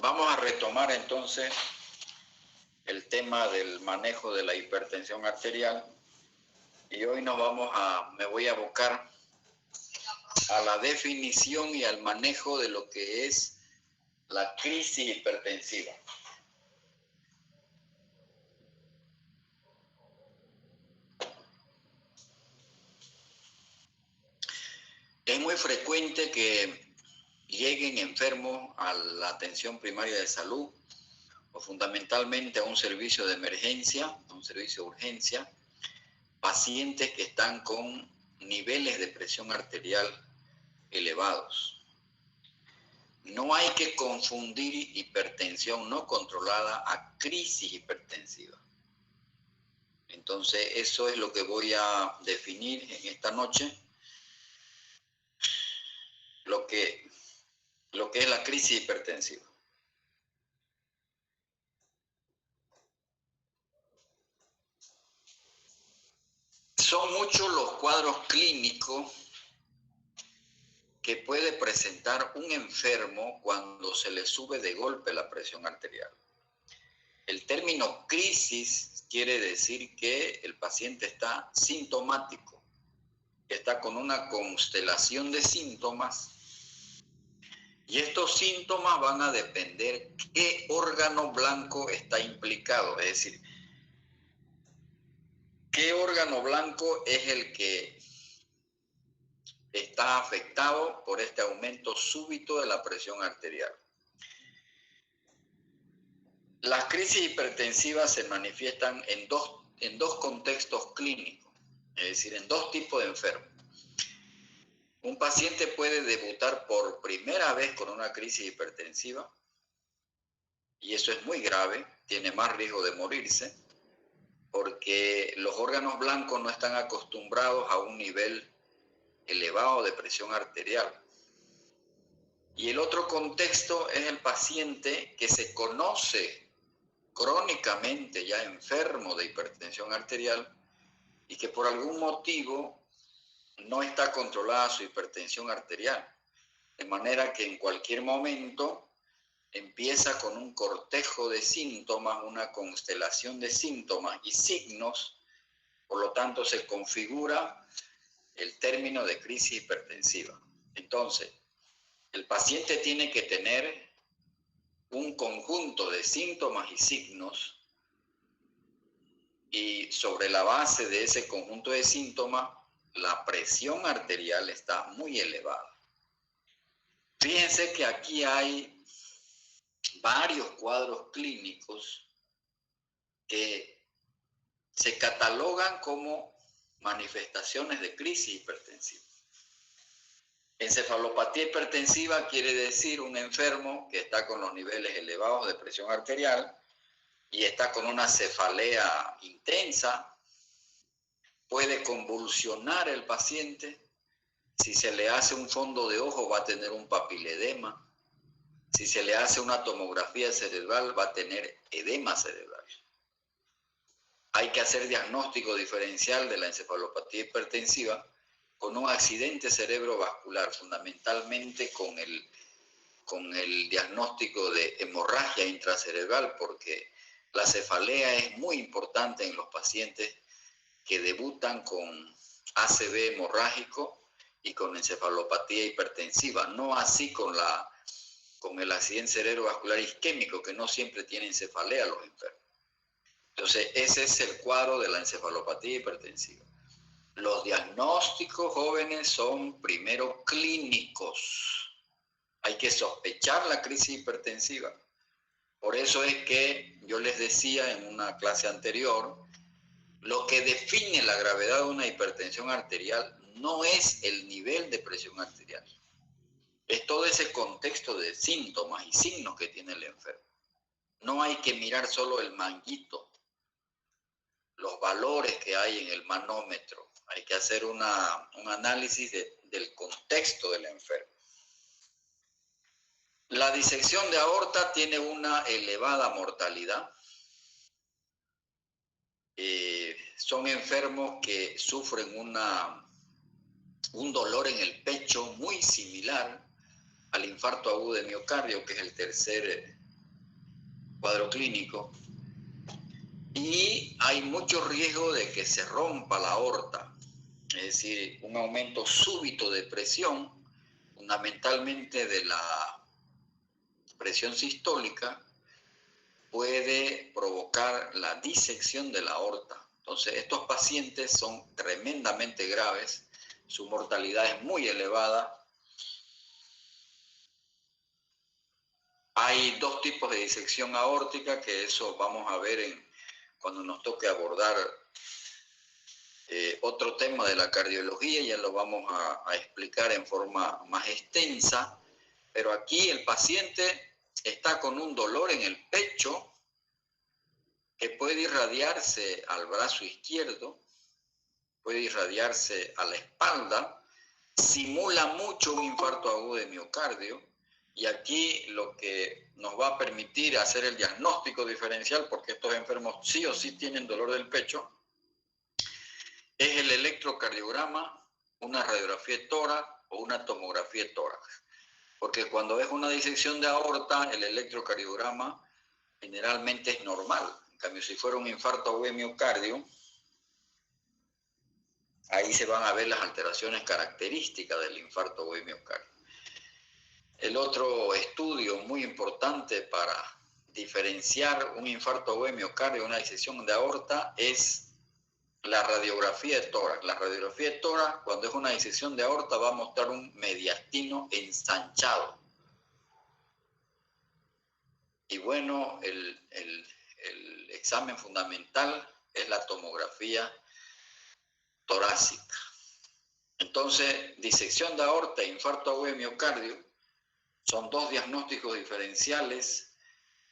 Vamos a retomar entonces el tema del manejo de la hipertensión arterial y hoy me voy a abocar a la definición y al manejo de lo que es la crisis hipertensiva. Es muy frecuente que lleguen enfermos a la atención primaria de salud o fundamentalmente a un servicio de emergencia, a un servicio de urgencia, pacientes que están con niveles de presión arterial elevados. No hay que confundir hipertensión no controlada a crisis hipertensiva. Entonces, eso es lo que voy a definir en esta noche, lo que es la crisis hipertensiva. Son muchos los cuadros clínicos que puede presentar un enfermo cuando se le sube de golpe la presión arterial. El término crisis quiere decir que el paciente está sintomático, está con una constelación de síntomas y estos síntomas van a depender qué órgano blanco está implicado, es decir, qué órgano blanco es el que está afectado por este aumento súbito de la presión arterial. Las crisis hipertensivas se manifiestan en dos contextos clínicos, es decir, en dos tipos de enfermos. Un paciente puede debutar por primera vez con una crisis hipertensiva y eso es muy grave, tiene más riesgo de morirse porque los órganos blancos no están acostumbrados a un nivel elevado de presión arterial. Y el otro contexto es el paciente que se conoce crónicamente ya enfermo de hipertensión arterial y que por algún motivo no está controlada su hipertensión arterial, de manera que en cualquier momento empieza con un cortejo de síntomas, una constelación de síntomas y signos, por lo tanto se configura el término de crisis hipertensiva. Entonces, el paciente tiene que tener un conjunto de síntomas y signos y sobre la base de ese conjunto de síntomas, la presión arterial está muy elevada. Fíjense que aquí hay varios cuadros clínicos que se catalogan como manifestaciones de crisis hipertensiva. Encefalopatía hipertensiva quiere decir un enfermo que está con los niveles elevados de presión arterial y está con una cefalea intensa, puede convulsionar el paciente, si se le hace un fondo de ojo va a tener un papiledema, si se le hace una tomografía cerebral va a tener edema cerebral. Hay que hacer diagnóstico diferencial de la encefalopatía hipertensiva con un accidente cerebrovascular, fundamentalmente con el diagnóstico de hemorragia intracerebral, porque la cefalea es muy importante en los pacientes que debutan con ACV hemorrágico y con encefalopatía hipertensiva, no así con el accidente cerebrovascular isquémico, que no siempre tienen cefalea los enfermos. Entonces, ese es el cuadro de la encefalopatía hipertensiva. Los diagnósticos jóvenes son primero clínicos. Hay que sospechar la crisis hipertensiva. Por eso es que yo les decía en una clase anterior, lo que define la gravedad de una hipertensión arterial no es el nivel de presión arterial. Es todo ese contexto de síntomas y signos que tiene el enfermo. No hay que mirar solo el manguito, los valores que hay en el manómetro. Hay que hacer un análisis del contexto del enfermo. La disección de aorta tiene una elevada mortalidad. Son enfermos que sufren un dolor en el pecho muy similar al infarto agudo de miocardio, que es el tercer cuadro clínico. Y hay mucho riesgo de que se rompa la aorta, es decir, un aumento súbito de presión, fundamentalmente de la presión sistólica, puede provocar la disección de la aorta. Entonces, estos pacientes son tremendamente graves, su mortalidad es muy elevada. Hay dos tipos de disección aórtica, que eso vamos a ver cuando nos toque abordar otro tema de la cardiología, ya lo vamos a explicar en forma más extensa, pero aquí el paciente está con un dolor en el pecho que puede irradiarse al brazo izquierdo, puede irradiarse a la espalda, simula mucho un infarto agudo de miocardio, y aquí lo que nos va a permitir hacer el diagnóstico diferencial, porque estos enfermos sí o sí tienen dolor del pecho, es el electrocardiograma, una radiografía de tórax o una tomografía de tórax. Porque cuando es una disección de aorta, el electrocardiograma generalmente es normal. En cambio, si fuera un infarto agudo de miocardio, ahí se van a ver las alteraciones características del infarto agudo de miocardio. El otro estudio muy importante para diferenciar un infarto agudo de miocardio de una disección de aorta es la radiografía de tórax. La radiografía de tórax, cuando es una disección de aorta, va a mostrar un mediastino ensanchado. Y bueno, el examen fundamental es la tomografía torácica. Entonces, disección de aorta e infarto agudo de miocardio son dos diagnósticos diferenciales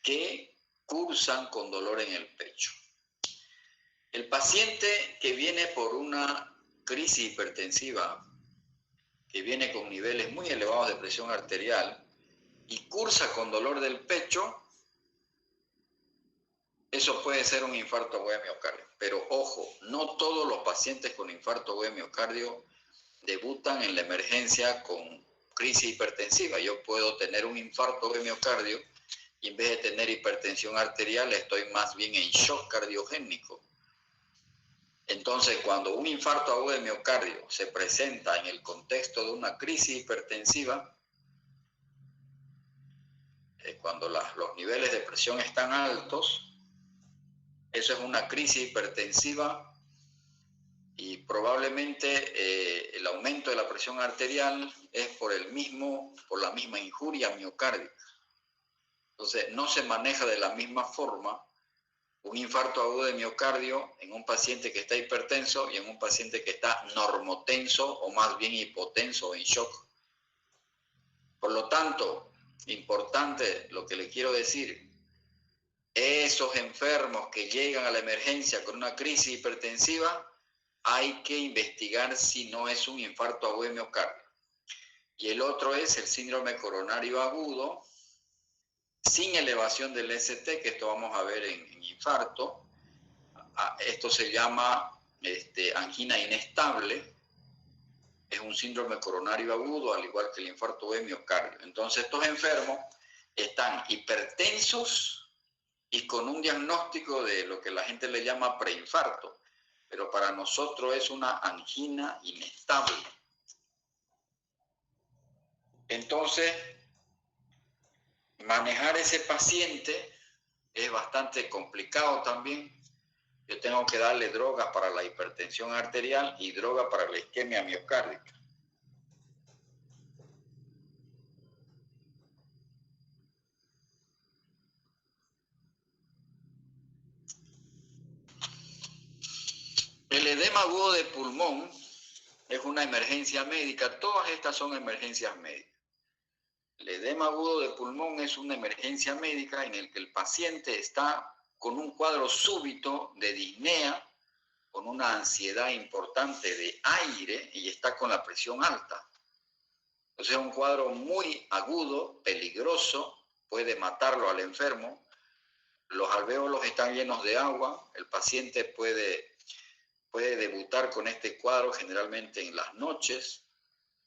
que cursan con dolor en el pecho. El paciente que viene por una crisis hipertensiva, que viene con niveles muy elevados de presión arterial y cursa con dolor del pecho, eso puede ser un infarto agudo de miocardio. Pero ojo, no todos los pacientes con infarto agudo de miocardio debutan en la emergencia con crisis hipertensiva. Yo puedo tener un infarto agudo de miocardio y en vez de tener hipertensión arterial estoy más bien en shock cardiogénico. Entonces, cuando un infarto agudo de miocardio se presenta en el contexto de una crisis hipertensiva, cuando los niveles de presión están altos, eso es una crisis hipertensiva y probablemente el aumento de la presión arterial es por la misma injuria miocárdica. Entonces, no se maneja de la misma forma un infarto agudo de miocardio en un paciente que está hipertenso y en un paciente que está normotenso o más bien hipotenso o en shock. Por lo tanto, importante lo que le quiero decir, esos enfermos que llegan a la emergencia con una crisis hipertensiva, hay que investigar si no es un infarto agudo de miocardio. Y el otro es el síndrome coronario agudo, sin elevación del ST, que esto vamos a ver en infarto. Esto se llama angina inestable. Es un síndrome coronario agudo, al igual que el infarto de miocardio. Entonces, estos enfermos están hipertensos y con un diagnóstico de lo que la gente le llama preinfarto, pero para nosotros es una angina inestable. Entonces, manejar ese paciente es bastante complicado también. Yo tengo que darle drogas para la hipertensión arterial y droga para la isquemia miocárdica. El edema agudo de pulmón es una emergencia médica. Todas estas son emergencias médicas. El edema agudo de pulmón es una emergencia médica en el que el paciente está con un cuadro súbito de disnea, con una ansiedad importante de aire y está con la presión alta. Entonces es un cuadro muy agudo, peligroso, puede matarlo al enfermo. Los alvéolos están llenos de agua, el paciente puede debutar con este cuadro generalmente en las noches,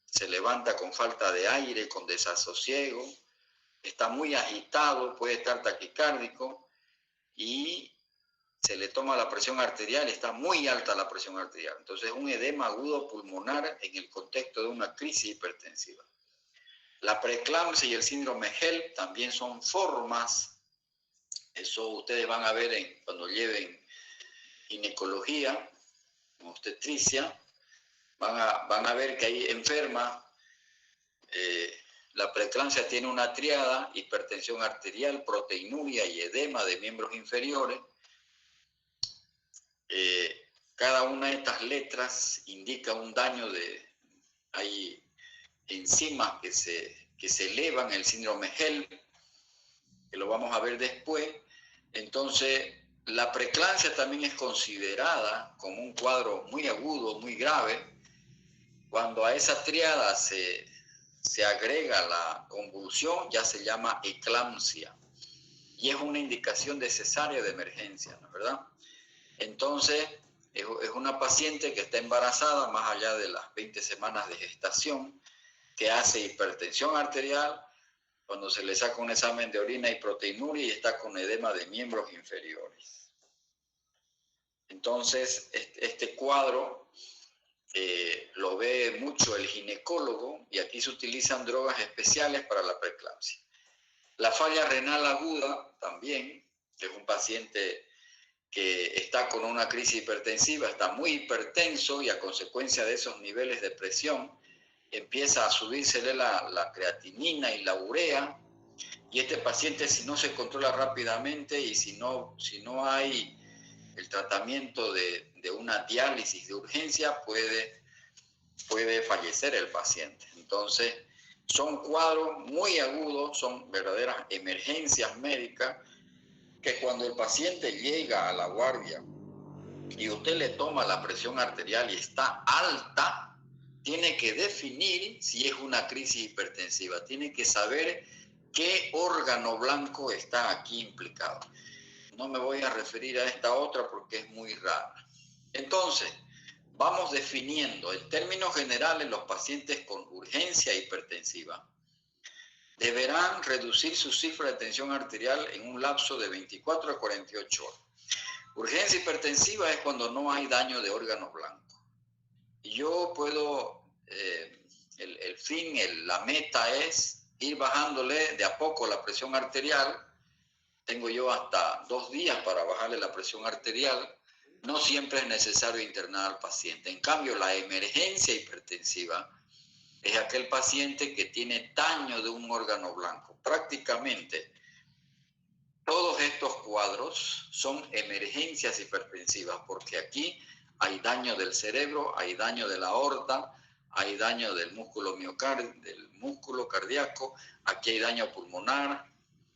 se levanta con falta de aire, con desasosiego, está muy agitado, puede estar taquicárdico y se le toma la presión arterial, está muy alta la presión arterial. Entonces, un edema agudo pulmonar en el contexto de una crisis hipertensiva. La preeclampsia y el síndrome HELP también son formas, eso ustedes van a ver cuando lleven ginecología, obstetricia, van a ver que ahí enferma. La preeclampsia tiene una triada: hipertensión arterial, proteinuria y edema de miembros inferiores. Cada una de estas letras indica un daño hay enzimas que se elevan, el síndrome HELP, que lo vamos a ver después. Entonces, la preeclampsia también es considerada como un cuadro muy agudo, muy grave. Cuando a esa triada se agrega la convulsión, ya se llama eclampsia. Y es una indicación de cesárea de emergencia, ¿no es verdad? Entonces, es una paciente que está embarazada más allá de las 20 semanas de gestación, que hace hipertensión arterial, cuando se le saca un examen de orina y proteinuria y está con edema de miembros inferiores. Entonces, este cuadro lo ve mucho el ginecólogo y aquí se utilizan drogas especiales para la preeclampsia. La falla renal aguda también, que es un paciente que está con una crisis hipertensiva, está muy hipertenso y a consecuencia de esos niveles de presión empieza a subírsele la creatinina y la urea, y este paciente, si no se controla rápidamente y si no hay el tratamiento de una diálisis de urgencia, puede fallecer el paciente. Entonces, son cuadros muy agudos, son verdaderas emergencias médicas, que cuando el paciente llega a la guardia y usted le toma la presión arterial y está alta, tiene que definir si es una crisis hipertensiva, tiene que saber qué órgano blanco está aquí implicado. No me voy a referir a esta otra porque es muy rara. Entonces, vamos definiendo. En términos generales, los pacientes con urgencia hipertensiva deberán reducir su cifra de tensión arterial en un lapso de 24 a 48 horas. Urgencia hipertensiva es cuando no hay daño de órgano blanco. Y yo puedo, la meta es ir bajándole de a poco la presión arterial. Tengo yo hasta 2 días para bajarle la presión arterial. No siempre es necesario internar al paciente. En cambio, la emergencia hipertensiva es aquel paciente que tiene daño de un órgano blanco. Prácticamente todos estos cuadros son emergencias hipertensivas, porque aquí hay daño del cerebro, hay daño de la aorta, hay daño del músculo miocardio, del músculo cardíaco, aquí hay daño pulmonar,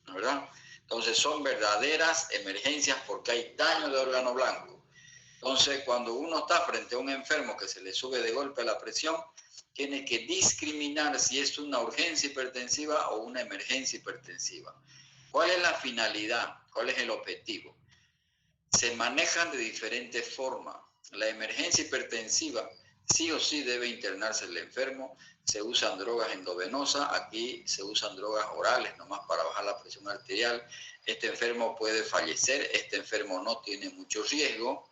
¿verdad? Entonces son verdaderas emergencias porque hay daño de órgano blanco. Entonces, cuando uno está frente a un enfermo que se le sube de golpe la presión, tiene que discriminar si es una urgencia hipertensiva o una emergencia hipertensiva. ¿Cuál es la finalidad? ¿Cuál es el objetivo? Se manejan de diferentes formas. La emergencia hipertensiva sí o sí debe internarse el enfermo. Se usan drogas endovenosas, aquí se usan drogas orales nomás para bajar la presión arterial. Este enfermo puede fallecer, este enfermo no tiene mucho riesgo.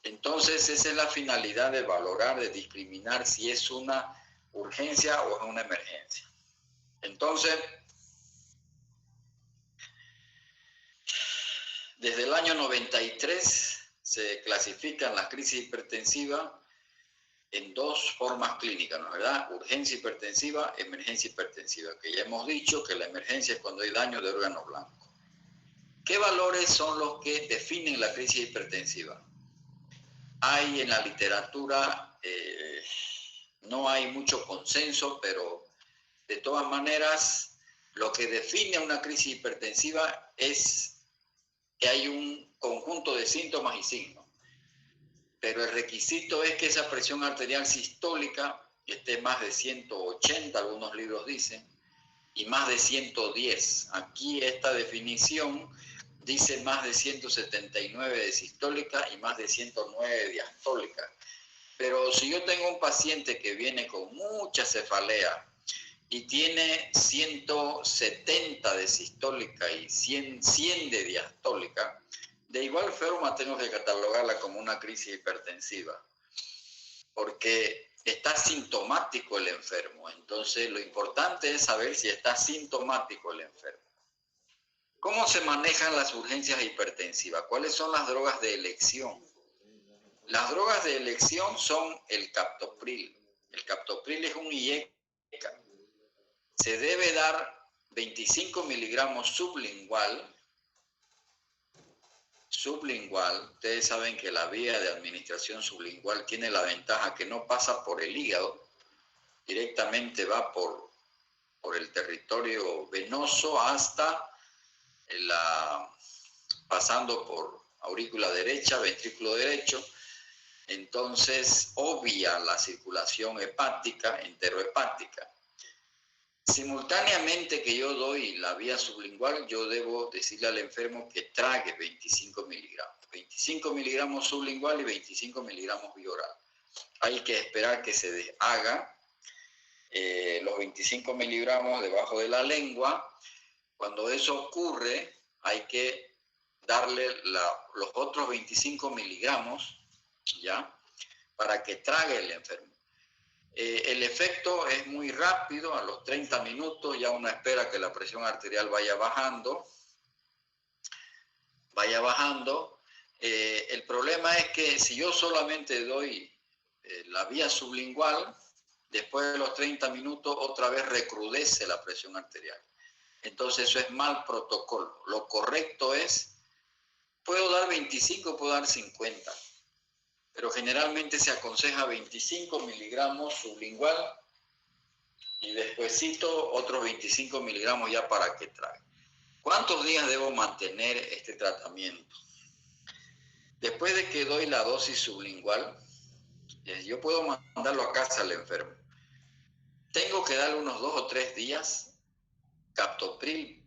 Entonces, esa es la finalidad de valorar, de discriminar si es una urgencia o es una emergencia. Entonces, desde el año 93 se clasifican las crisis hipertensivas en 2 formas clínicas, ¿no es verdad? Urgencia hipertensiva, emergencia hipertensiva, que ya hemos dicho que la emergencia es cuando hay daño de órgano blanco. ¿Qué valores son los que definen la crisis hipertensiva? Hay en la literatura, no hay mucho consenso, pero de todas maneras, lo que define una crisis hipertensiva es que hay un conjunto de síntomas y signos. Pero el requisito es que esa presión arterial sistólica esté más de 180, algunos libros dicen, y más de 110. Aquí esta definición dice más de 179 de sistólica y más de 109 de diastólica. Pero si yo tengo un paciente que viene con mucha cefalea y tiene 170 de sistólica y 100 de diastólica, de igual forma tengo que catalogarla como una crisis hipertensiva, porque está sintomático el enfermo. Entonces, lo importante es saber si está sintomático el enfermo. ¿Cómo se manejan las urgencias hipertensivas? ¿Cuáles son las drogas de elección? Las drogas de elección son el captopril. El captopril es un IECA. Se debe dar 25 miligramos sublingual. Ustedes saben que la vía de administración sublingual tiene la ventaja que no pasa por el hígado, directamente va por el territorio venoso hasta pasando por aurícula derecha, ventrículo derecho. Entonces obvia la circulación hepática, enterohepática. Simultáneamente que yo doy la vía sublingual, yo debo decirle al enfermo que trague 25 miligramos. 25 miligramos sublingual y 25 miligramos vía oral. Hay que esperar que se deshaga los 25 miligramos debajo de la lengua. Cuando eso ocurre, hay que darle los otros 25 miligramos, ¿ya? Para que trague el enfermo. El efecto es muy rápido, a los 30 minutos ya uno espera que la presión arterial vaya bajando. El problema es que si yo solamente doy la vía sublingual, después de los 30 minutos otra vez recrudece la presión arterial. Entonces eso es mal protocolo. Lo correcto es, puedo dar 25, puedo dar 50. Pero generalmente se aconseja 25 miligramos sublingual y despuesito otros 25 miligramos ya para que trague. ¿Cuántos días debo mantener este tratamiento? Después de que doy la dosis sublingual, yo puedo mandarlo a casa al enfermo. Tengo que darle unos 2 o 3 días captopril.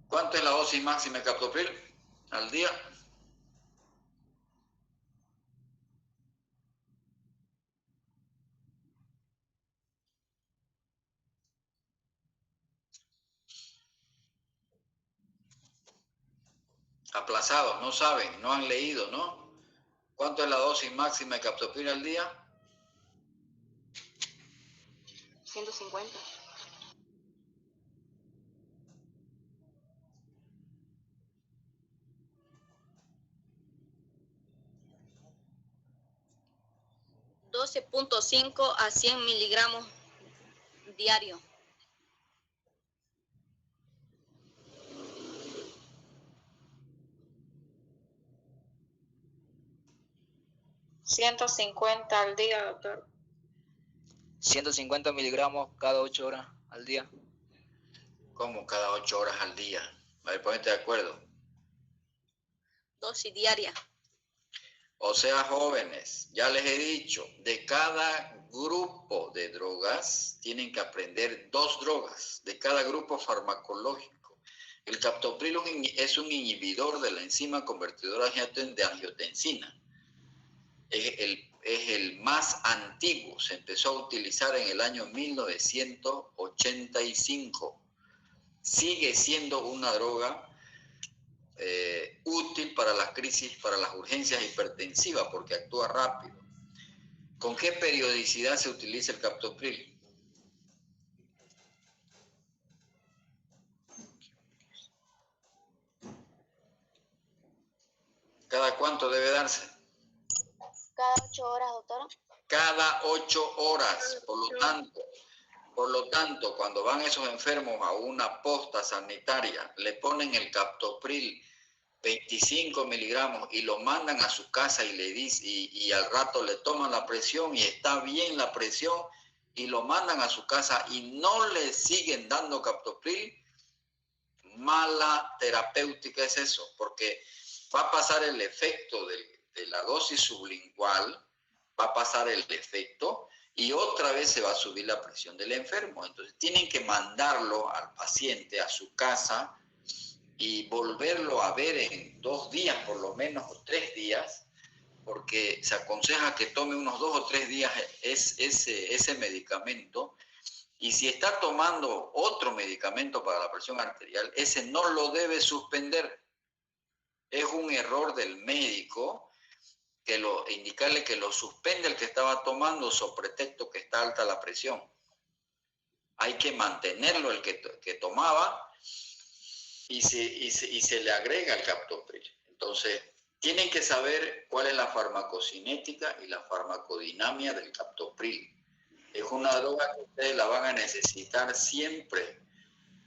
¿Cuánto es la dosis máxima de captopril al día? Aplazados, no saben, no han leído, ¿no? ¿Cuánto es la dosis máxima de captopril al día? 150. $12.5 a 100 miligramos diario. $150 al día, doctor. 150 miligramos cada 8 horas al día. ¿Cómo cada 8 horas al día? A ver, ponete de acuerdo. Dosis diaria. O sea, jóvenes, ya les he dicho, de cada grupo de drogas tienen que aprender 2 drogas, de cada grupo farmacológico. El captopril es un inhibidor de la enzima convertidora de angiotensina. Es el más antiguo, se empezó a utilizar en el año 1985. Sigue siendo una droga útil para las crisis, para las urgencias hipertensivas, porque actúa rápido. ¿Con qué periodicidad se utiliza el captopril? ¿Cada cuánto debe darse? Cada 8 horas, doctora. Cada 8 horas. Por lo tanto, cuando van esos enfermos a una posta sanitaria, le ponen el captopril 25 miligramos y lo mandan a su casa y le dicen, y al rato le toman la presión y está bien la presión y lo mandan a su casa y no le siguen dando captopril, mala terapéutica es eso, porque va a pasar el efecto de la dosis sublingual, va a pasar el efecto y otra vez se va a subir la presión del enfermo. Entonces tienen que mandarlo al paciente a su casa y volverlo a ver en 2 días por lo menos o 3 días, porque se aconseja que tome unos 2 o 3 días ese medicamento Y si está tomando otro medicamento para la presión arterial, ese no lo debe suspender. Es un error del médico que indicarle que lo suspende el que estaba tomando sobre pretexto que está alta la presión. Hay que mantenerlo el que tomaba y se le agrega el captopril. Entonces, tienen que saber cuál es la farmacocinética y la farmacodinamia del captopril. Es una droga que ustedes la van a necesitar siempre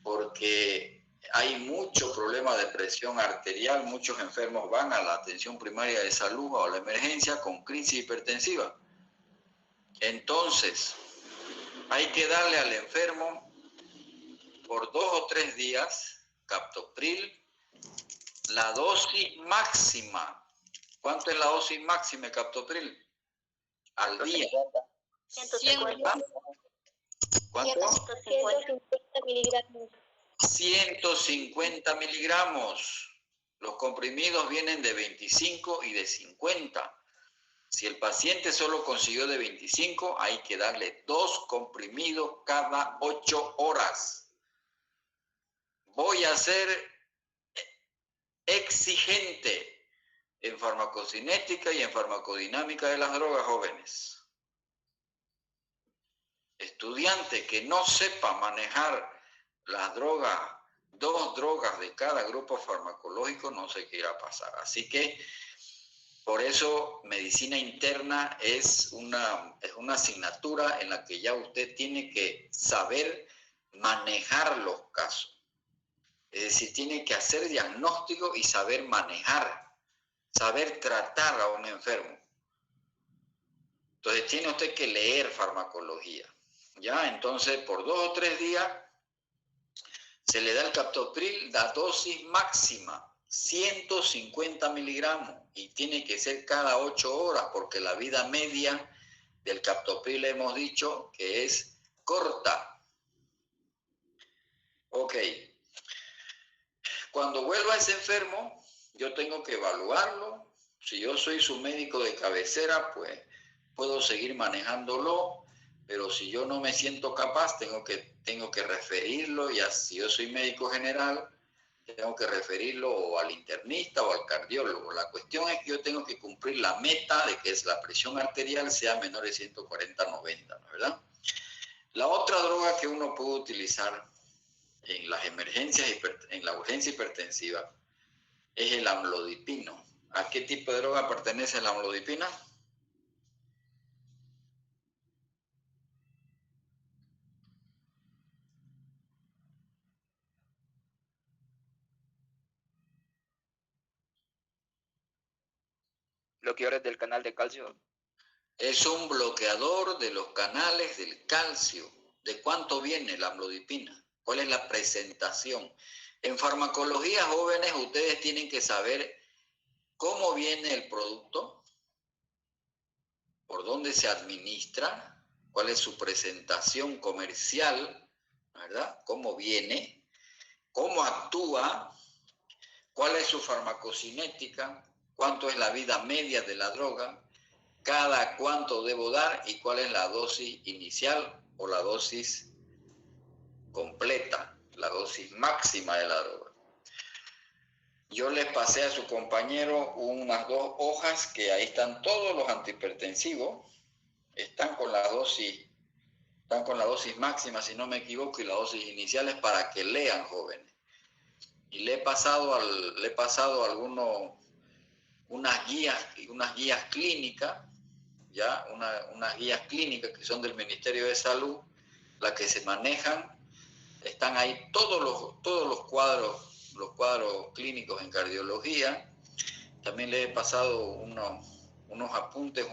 porque hay mucho problema de presión arterial, muchos enfermos van a la atención primaria de salud o a la emergencia con crisis hipertensiva. Entonces, hay que darle al enfermo por 2 o 3 días captopril, la dosis máxima. ¿Cuánto es la dosis máxima de captopril? Al día. 150. ¿Cuánto? 150 miligramos. 150 miligramos. Los comprimidos vienen de 25 y de 50. Si el paciente solo consiguió de 25, hay que darle 2 comprimidos cada 8 horas. Voy a ser exigente en farmacocinética y en farmacodinámica de las drogas, jóvenes. Estudiante que no sepa manejar las drogas, 2 drogas de cada grupo farmacológico, no sé qué irá a pasar. Así que, por eso, medicina interna es una asignatura en la que ya usted tiene que saber manejar los casos. Es decir, tiene que hacer diagnóstico y saber manejar, saber tratar a un enfermo. Entonces, tiene usted que leer farmacología. ¿Ya? Entonces, por 2 o 3 días, se le da el captopril, la dosis máxima, 150 miligramos, y tiene que ser cada 8 horas, porque la vida media del captopril hemos dicho que es corta. Ok. Cuando vuelva ese enfermo, yo tengo que evaluarlo. Si yo soy su médico de cabecera, pues puedo seguir manejándolo, pero si yo no me siento capaz, tengo que referirlo, y si yo soy médico general, tengo que referirlo o al internista o al cardiólogo. La cuestión es que yo tengo que cumplir la meta de que la presión arterial sea menor de 140/90, ¿verdad? La otra droga que uno puede utilizar en las emergencias, en la urgencia hipertensiva, es el amlodipino. ¿A qué tipo de droga pertenece la amlodipina? Bloqueadores del canal de calcio. Es un bloqueador de los canales del calcio. ¿De cuánto viene la amlodipina? ¿Cuál es la presentación? En farmacología, jóvenes, ustedes tienen que saber cómo viene el producto, por dónde se administra, cuál es su presentación comercial, ¿verdad? Cómo viene, cómo actúa, cuál es su farmacocinética, cuánto es la vida media de la droga, cada cuánto debo dar y cuál es la dosis inicial o la dosis completa, la dosis máxima de la droga. Yo les pasé a su compañero unas 2 hojas que ahí están todos los antihipertensivos, están con la dosis máxima, si no me equivoco, y las dosis iniciales para que lean, jóvenes. Y le he pasado unas guías clínicas, ya, unas guías clínicas que son del Ministerio de Salud, las que se manejan, están ahí todos los cuadros clínicos en cardiología. También le he pasado unos apuntes,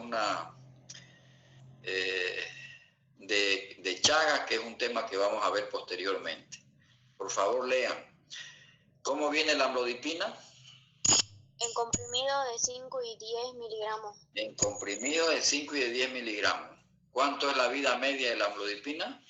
de Chagas, que es un tema que vamos a ver posteriormente. Por favor, lean. ¿Cómo viene la amlodipina? En comprimido de 5 y 10 miligramos. En comprimido de 5 y de 10 miligramos. ¿Cuánto es la vida media de la amlodipina?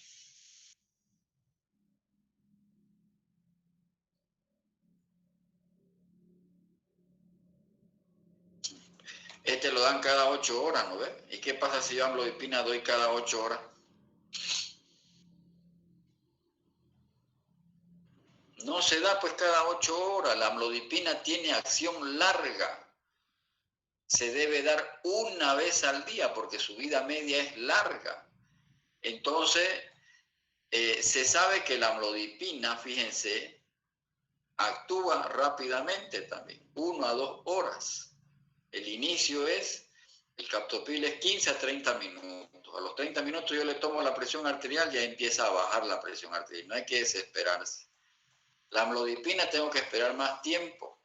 Este lo dan cada 8 horas, ¿no ves? ¿Y qué pasa si yo amlodipina doy cada 8 horas? No se da pues cada 8 horas. La amlodipina tiene acción larga. Se debe dar una vez al día porque su vida media es larga. Entonces, se sabe que la amlodipina, fíjense, actúa rápidamente también, 1 a 2 horas. El inicio es, el captopril es 15 a 30 minutos. A los 30 minutos yo le tomo la presión arterial, ya empieza a bajar la presión arterial. No hay que desesperarse. La amlodipina tengo que esperar más tiempo,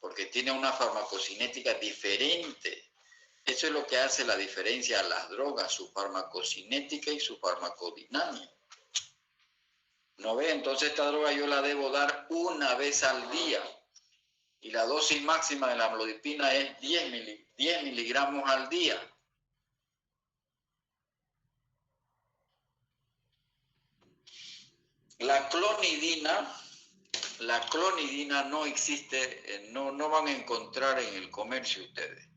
porque tiene una farmacocinética diferente. Eso es lo que hace la diferencia a las drogas, su farmacocinética y su farmacodinámica. ¿No ve? Entonces esta droga yo la debo dar una vez al día. Y la dosis máxima de la amlodipina es 10 miligramos al día. La clonidina no existe, no van a encontrar en el comercio ustedes.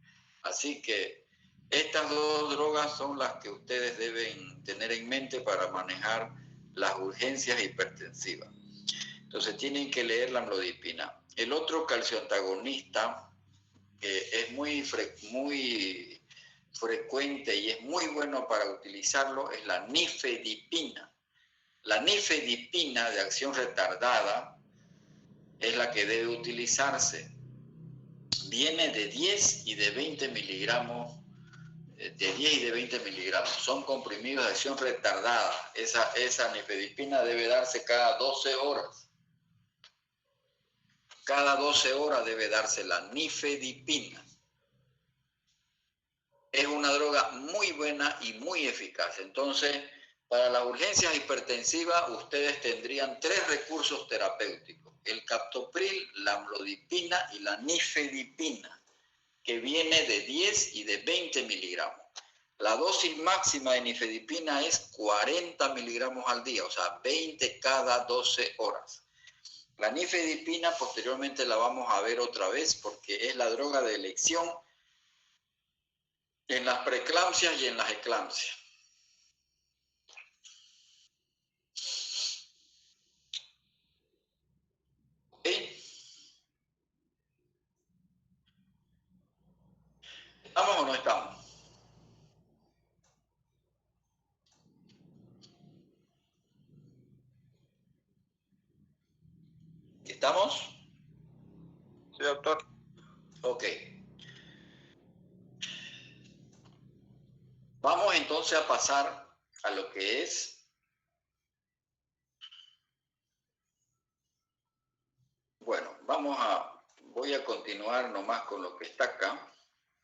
Así que estas dos drogas son las que ustedes deben tener en mente para manejar las urgencias hipertensivas. Entonces tienen que leer la amlodipina. El otro calcioantagonista es muy frecuente y es muy bueno para utilizarlo es la nifedipina. La nifedipina de acción retardada es la que debe utilizarse. Viene de 10 y de 20 miligramos, de 10 y de 20 miligramos. Son comprimidos de acción retardada. Esa nifedipina debe darse cada 12 horas. Cada 12 horas debe darse la nifedipina. Es una droga muy buena y muy eficaz. Entonces, para las urgencias hipertensivas, ustedes tendrían 3 recursos terapéuticos. El captopril, la amlodipina y la nifedipina, que viene de 10 y de 20 miligramos. La dosis máxima de nifedipina es 40 miligramos al día, o sea, 20 cada 12 horas. La nifedipina posteriormente la vamos a ver otra vez porque es la droga de elección en las preeclampsias y en las eclampsias. ¿Okay? ¿Estamos o no estamos? ¿Estamos? Sí, doctor. Ok. Vamos entonces a pasar a lo que es, bueno, voy a continuar nomás con lo que está acá,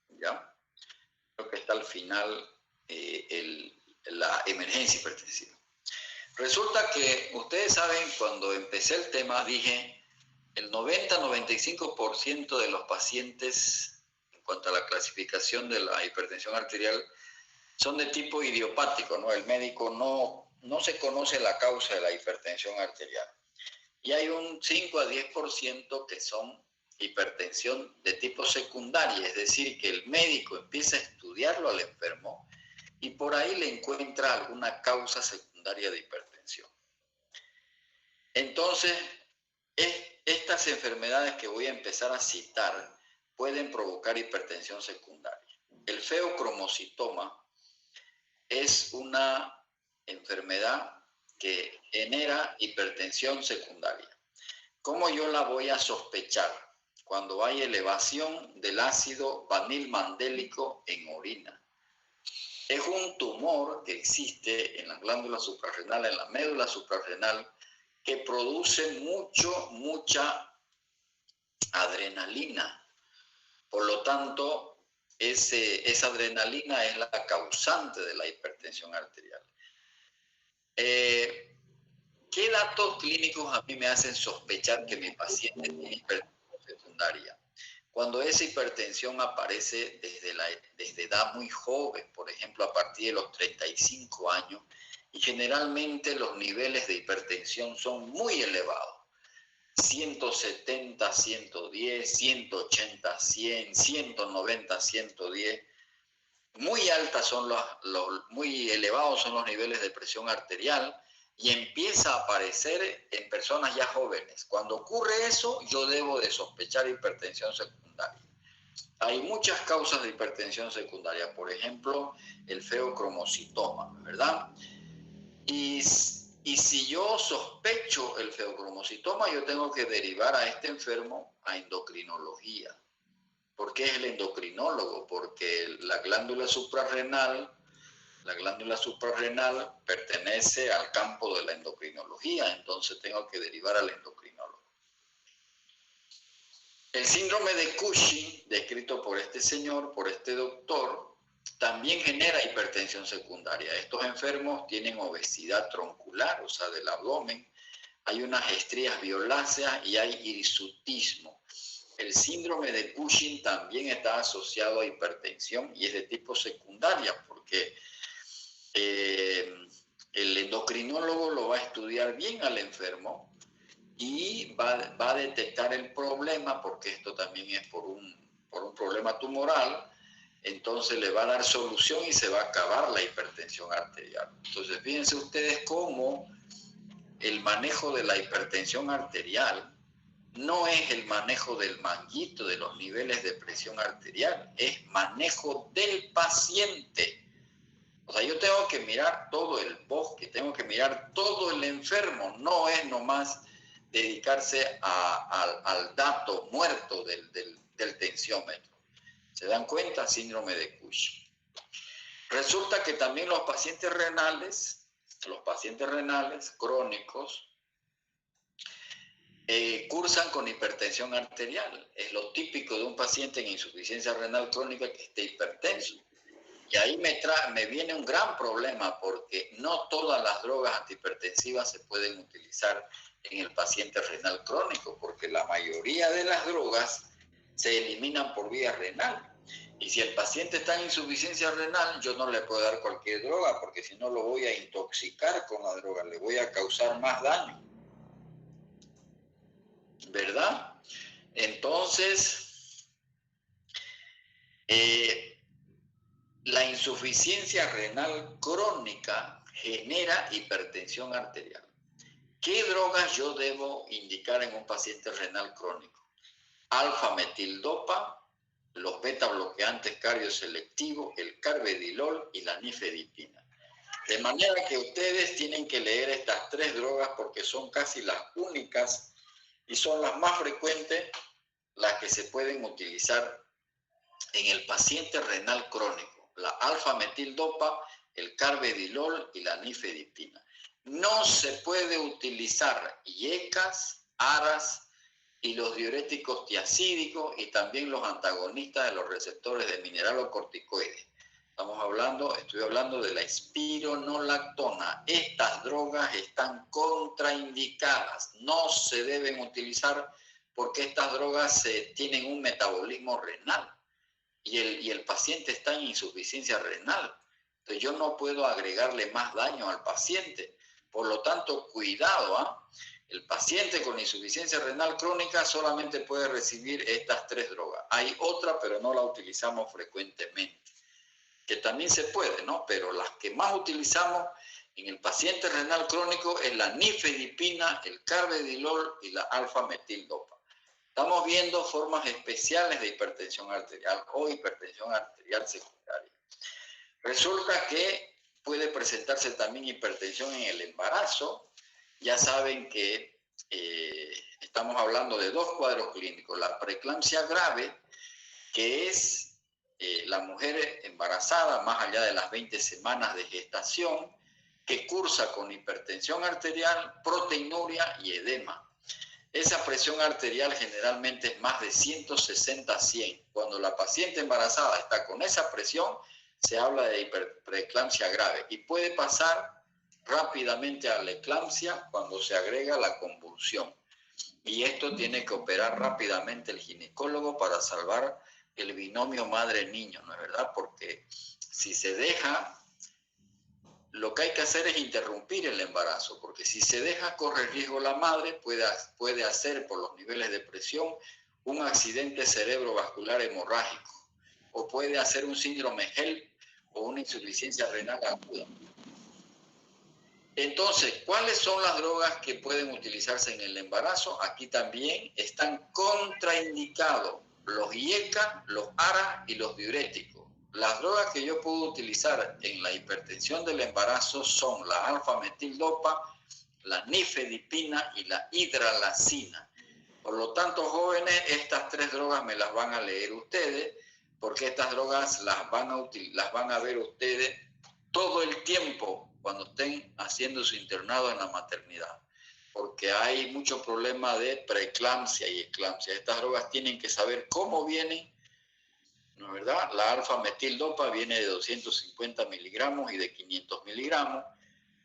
¿ya? Lo que está al final, la emergencia hipertensiva. Resulta que ustedes saben, cuando empecé el tema, dije, el 90-95% de los pacientes, en cuanto a la clasificación de la hipertensión arterial, son de tipo idiopático, ¿no? El médico no se conoce la causa de la hipertensión arterial. Y hay un 5 a 10% que son hipertensión de tipo secundaria, es decir, que el médico empieza a estudiarlo al enfermo y por ahí le encuentra alguna causa secundaria de hipertensión. Entonces, estas enfermedades que voy a empezar a citar pueden provocar hipertensión secundaria. El feocromocitoma es una enfermedad que genera hipertensión secundaria. ¿Cómo yo la voy a sospechar? Cuando hay elevación del ácido vanilmandélico en orina. Es un tumor que existe en las glándulas suprarrenales, en la médula suprarrenal, que produce mucha adrenalina. Por lo tanto, esa adrenalina es la causante de la hipertensión arterial. ¿Qué datos clínicos a mí me hacen sospechar que mi paciente tiene hipertensión secundaria? Cuando esa hipertensión aparece desde edad muy joven, por ejemplo, a partir de los 35 años, y generalmente los niveles de hipertensión son muy elevados. 170, 110, 180, 100, 190, 110. Muy altas son muy elevados son los niveles de presión arterial y empieza a aparecer en personas ya jóvenes. Cuando ocurre eso, yo debo de sospechar hipertensión secundaria. Hay muchas causas de hipertensión secundaria, por ejemplo, el feocromocitoma, ¿verdad? Y si yo sospecho el feocromocitoma, yo tengo que derivar a este enfermo a endocrinología. ¿Por qué es el endocrinólogo? Porque la glándula suprarrenal pertenece al campo de la endocrinología, entonces tengo que derivar al endocrinólogo. El síndrome de Cushing, descrito por este señor, por este doctor, también genera hipertensión secundaria. Estos enfermos tienen obesidad troncular, o sea, del abdomen, hay unas estrías violáceas y hay hirsutismo. El síndrome de Cushing también está asociado a hipertensión y es de tipo secundaria, porque el endocrinólogo lo va a estudiar bien al enfermo y va a detectar el problema, porque esto también es por un problema tumoral, entonces le va a dar solución y se va a acabar la hipertensión arterial. Entonces fíjense ustedes cómo el manejo de la hipertensión arterial no es el manejo del manguito, de los niveles de presión arterial, es manejo del paciente. O sea, yo tengo que mirar todo el bosque, tengo que mirar todo el enfermo, no es nomás dedicarse al dato muerto del tensiómetro. ¿Se dan cuenta? Síndrome de Cushing. Resulta que también los pacientes renales crónicos, cursan con hipertensión arterial. Es lo típico de un paciente en insuficiencia renal crónica que esté hipertenso. Y ahí me viene un gran problema, porque no todas las drogas antihipertensivas se pueden utilizar en el paciente renal crónico, porque la mayoría de las drogas se eliminan por vía renal. Y si el paciente está en insuficiencia renal, yo no le puedo dar cualquier droga, porque si no lo voy a intoxicar con la droga, le voy a causar más daño, ¿verdad? Entonces, la insuficiencia renal crónica genera hipertensión arterial. ¿Qué drogas yo debo indicar en un paciente renal crónico? Alfa-metildopa, los beta-bloqueantes cardioselectivos, el carvedilol y la nifedipina. De manera que ustedes tienen que leer estas tres drogas, porque son casi las únicas y son las más frecuentes, las que se pueden utilizar en el paciente renal crónico: la alfa-metildopa, el carvedilol y la nifedipina. No se puede utilizar IECAS, ARAS y los diuréticos tiacídicos, y también los antagonistas de los receptores de mineralocorticoides. Estoy hablando de la espironolactona. Estas drogas están contraindicadas, no se deben utilizar, porque estas drogas tienen un metabolismo renal y el paciente está en insuficiencia renal. Entonces yo no puedo agregarle más daño al paciente. Por lo tanto, cuidado, ¿ah? El paciente con insuficiencia renal crónica solamente puede recibir estas tres drogas. Hay otra, pero no la utilizamos frecuentemente, que también se puede, ¿no? Pero las que más utilizamos en el paciente renal crónico es la nifedipina, el carvedilol y la alfa-metildopa. Estamos viendo formas especiales de hipertensión arterial o hipertensión arterial secundaria. Resulta que puede presentarse también hipertensión en el embarazo. Ya saben que estamos hablando de dos cuadros clínicos: la preeclampsia grave, que es la mujer embarazada más allá de las 20 semanas de gestación, que cursa con hipertensión arterial, proteinuria y edema. Esa presión arterial generalmente es más de 160/100. Cuando la paciente embarazada está con esa presión, se habla de preeclampsia grave, y puede pasar rápidamente a la eclampsia cuando se agrega la convulsión. Y esto tiene que operar rápidamente el ginecólogo para salvar el binomio madre-niño, ¿no es verdad? Porque si se deja, lo que hay que hacer es interrumpir el embarazo, porque si se deja, corre riesgo la madre, puede hacer, por los niveles de presión, un accidente cerebrovascular hemorrágico, o puede hacer un síndrome HELP o una insuficiencia renal aguda. Entonces, ¿cuáles son las drogas que pueden utilizarse en el embarazo? Aquí también están contraindicados los IECA, los ARA y los diuréticos. Las drogas que yo puedo utilizar en la hipertensión del embarazo son la alfa-metildopa, la nifedipina y la hidralazina. Por lo tanto, jóvenes, estas tres drogas me las van a leer ustedes, porque estas drogas las van a ver ustedes todo el tiempo cuando estén haciendo su internado en la maternidad, porque hay mucho problema de preeclampsia y eclampsia. Estas drogas tienen que saber cómo vienen, ¿no es verdad? La alfa-metildopa viene de 250 miligramos y de 500 miligramos.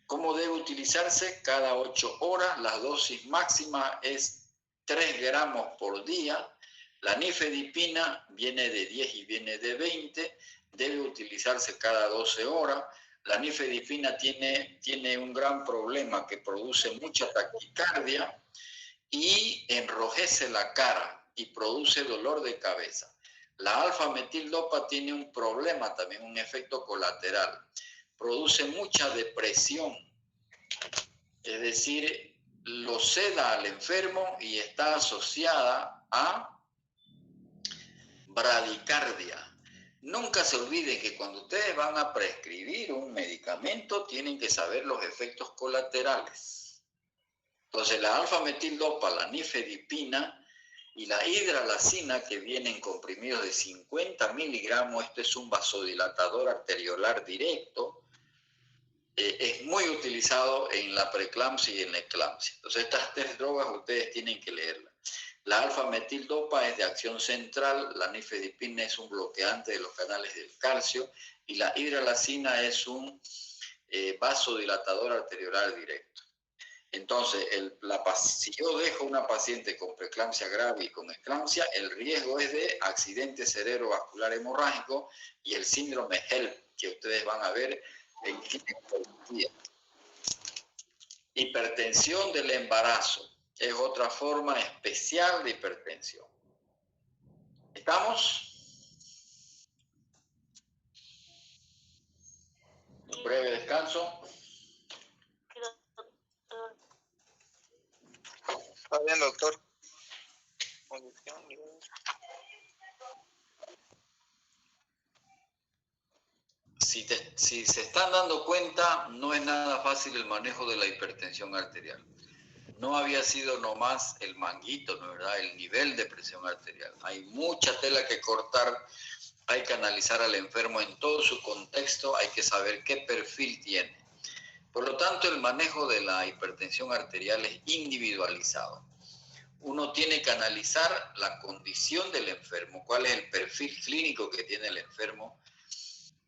¿Cómo debe utilizarse? Cada 8 horas. La dosis máxima es 3 gramos por día. La nifedipina viene de 10 y viene de 20. Debe utilizarse cada 12 horas. La nifedipina tiene un gran problema que produce mucha taquicardia y enrojece la cara y produce dolor de cabeza. La alfa-metildopa tiene un problema también, un efecto colateral. Produce mucha depresión, es decir, lo seda al enfermo y está asociada a bradicardia. Nunca se olviden que cuando ustedes van a prescribir un medicamento tienen que saber los efectos colaterales. Entonces la alfa-metildopa, la nifedipina y la hidralazina, que vienen comprimidos de 50 miligramos, este es un vasodilatador arteriolar directo, es muy utilizado en la preeclampsia y en la eclampsia. Entonces estas tres drogas ustedes tienen que leerlas. La alfa-metildopa es de acción central, la nifedipina es un bloqueante de los canales del calcio y la hidralazina es un vasodilatador arteriolar directo. Entonces, si yo dejo una paciente con preeclampsia grave y con eclampsia, el riesgo es de accidente cerebrovascular hemorrágico y el síndrome HELP, que ustedes van a ver en ginecología. Hipertensión del embarazo es otra forma especial de hipertensión. ¿Estamos? Un breve descanso. Está bien, doctor. Si se están dando cuenta, no es nada fácil el manejo de la hipertensión arterial. No había sido nomás el manguito, ¿no es verdad? El nivel de presión arterial. Hay mucha tela que cortar, hay que analizar al enfermo en todo su contexto, hay que saber qué perfil tiene. Por lo tanto, el manejo de la hipertensión arterial es individualizado. Uno tiene que analizar la condición del enfermo, cuál es el perfil clínico que tiene el enfermo,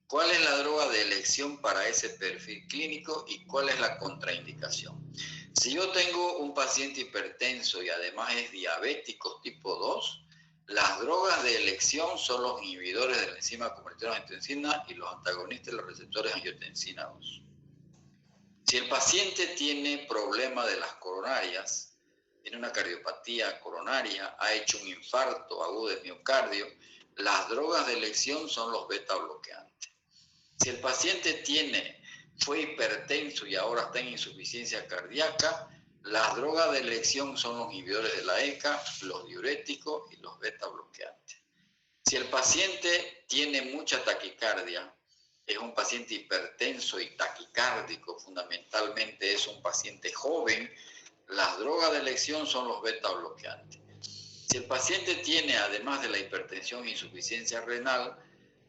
cuál es la droga de elección para ese perfil clínico y cuál es la contraindicación. Si yo tengo un paciente hipertenso y además es diabético tipo 2, las drogas de elección son los inhibidores de la enzima convertidora de angiotensina y los antagonistas de los receptores de angiotensina 2. Si el paciente tiene problema de las coronarias, tiene una cardiopatía coronaria, ha hecho un infarto agudo de miocardio, las drogas de elección son los beta bloqueantes. Si el paciente fue hipertenso y ahora está en insuficiencia cardíaca, las drogas de elección son los inhibidores de la ECA, los diuréticos y los beta bloqueantes. Si el paciente tiene mucha taquicardia, es un paciente hipertenso y taquicárdico, fundamentalmente es un paciente joven, las drogas de elección son los beta bloqueantes. Si el paciente tiene, además de la hipertensión e insuficiencia renal,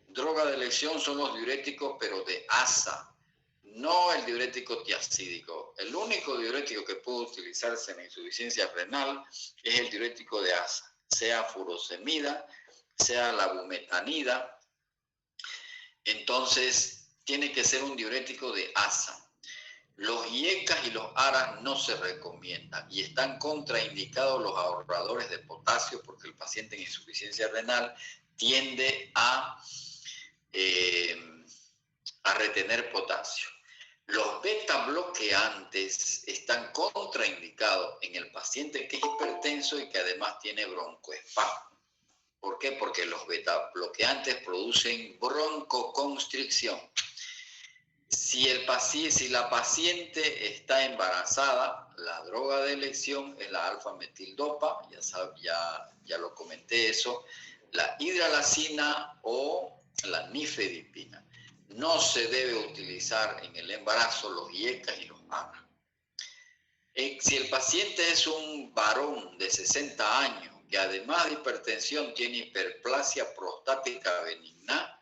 droga de elección son los diuréticos, pero de ASA, no el diurético tiazídico. El único diurético que puede utilizarse en la insuficiencia renal es el diurético de ASA, sea furosemida, sea la bumetanida. Entonces, tiene que ser un diurético de ASA. Los IECAS y los ARA no se recomiendan y están contraindicados los ahorradores de potasio porque el paciente en insuficiencia renal tiende a retener potasio. Los beta bloqueantes están contraindicados en el paciente que es hipertenso y que además tiene broncoespasmo. ¿Por qué? Porque los beta bloqueantes producen broncoconstricción. Si la paciente está embarazada, la droga de elección es la alfa-metildopa, ya lo comenté eso, la hidralazina o la nifedipina. No se debe utilizar en el embarazo los IECA y los ARA. Si el paciente es un varón de 60 años que además de hipertensión tiene hiperplasia prostática benigna,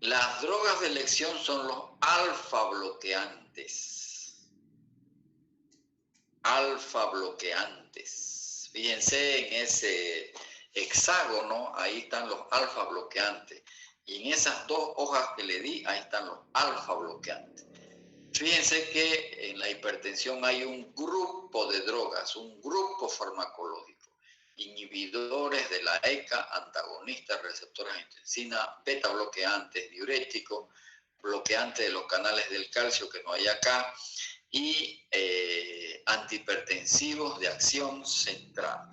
las drogas de elección son los alfa bloqueantes. Alfa bloqueantes. Fíjense en ese hexágono, ahí están los alfa bloqueantes. Y en esas dos hojas que le di, ahí están los alfa bloqueantes. Fíjense que en la hipertensión hay un grupo de drogas, un grupo farmacológico. Inhibidores de la ECA, antagonistas, receptores de angiotensina, beta bloqueantes, diuréticos, bloqueantes de los canales del calcio que no hay acá, y antihipertensivos de acción central.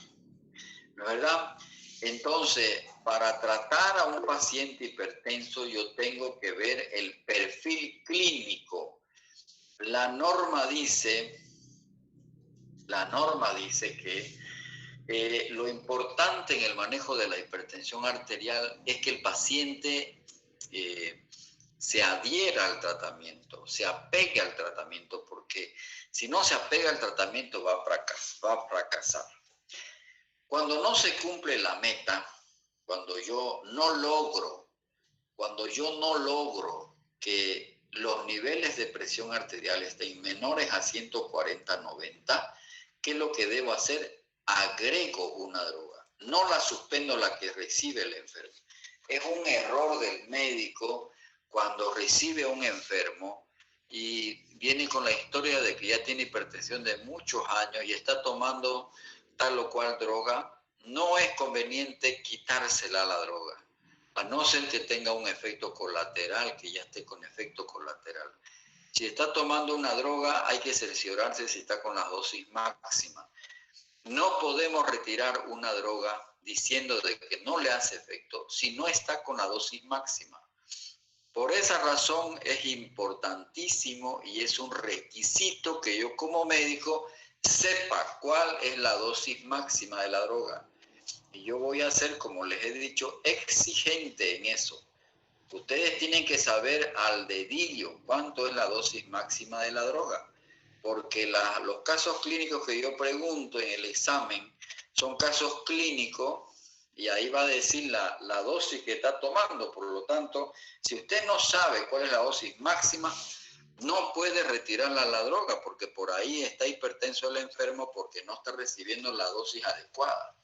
¿No es verdad? Entonces, para tratar a un paciente hipertenso, yo tengo que ver el perfil clínico. La norma dice que lo importante en el manejo de la hipertensión arterial es que el paciente se adhiera al tratamiento, se apegue al tratamiento, porque si no se apega al tratamiento va a fracasar. Cuando no se cumple la meta, cuando yo no logro que los niveles de presión arterial estén menores a 140/90, ¿qué es lo que debo hacer? Agrego una droga, no la suspendo la que recibe el enfermo. Es un error del médico cuando recibe a un enfermo y viene con la historia de que ya tiene hipertensión de muchos años y está tomando tal o cual droga. No es conveniente quitársela la droga, a no ser que tenga un efecto colateral, que ya esté con efecto colateral. Si está tomando una droga, hay que cerciorarse si está con la dosis máxima. No podemos retirar una droga diciendo de que no le hace efecto si no está con la dosis máxima. Por esa razón es importantísimo y es un requisito que yo como médico sepa cuál es la dosis máxima de la droga. Y yo voy a ser, como les he dicho, exigente en eso. Ustedes tienen que saber al dedillo cuánto es la dosis máxima de la droga. Porque los casos clínicos que yo pregunto en el examen son casos clínicos y ahí va a decir la dosis que está tomando. Por lo tanto, si usted no sabe cuál es la dosis máxima, no puede retirarla la droga, porque por ahí está hipertenso el enfermo porque no está recibiendo la dosis adecuada.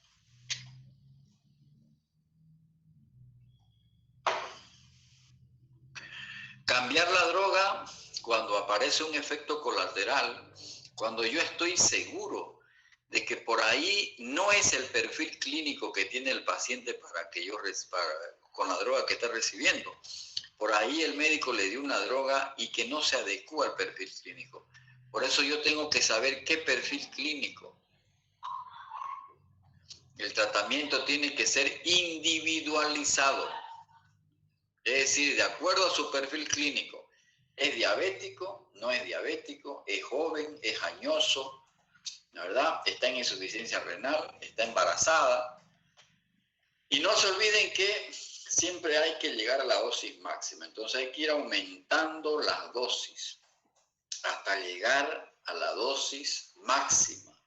Cambiar la droga cuando aparece un efecto colateral, cuando yo estoy seguro de que por ahí no es el perfil clínico que tiene el paciente con la droga que está recibiendo. Por ahí el médico le dio una droga y que no se adecua al perfil clínico. Por eso yo tengo que saber qué perfil clínico. El tratamiento tiene que ser individualizado. Es decir, de acuerdo a su perfil clínico. ¿Es diabético? ¿No es diabético? ¿Es joven? ¿Es añoso? ¿La verdad? ¿Está en insuficiencia renal? ¿Está embarazada? Y no se olviden que siempre hay que llegar a la dosis máxima. Entonces hay que ir aumentando las dosis hasta llegar a la dosis máxima.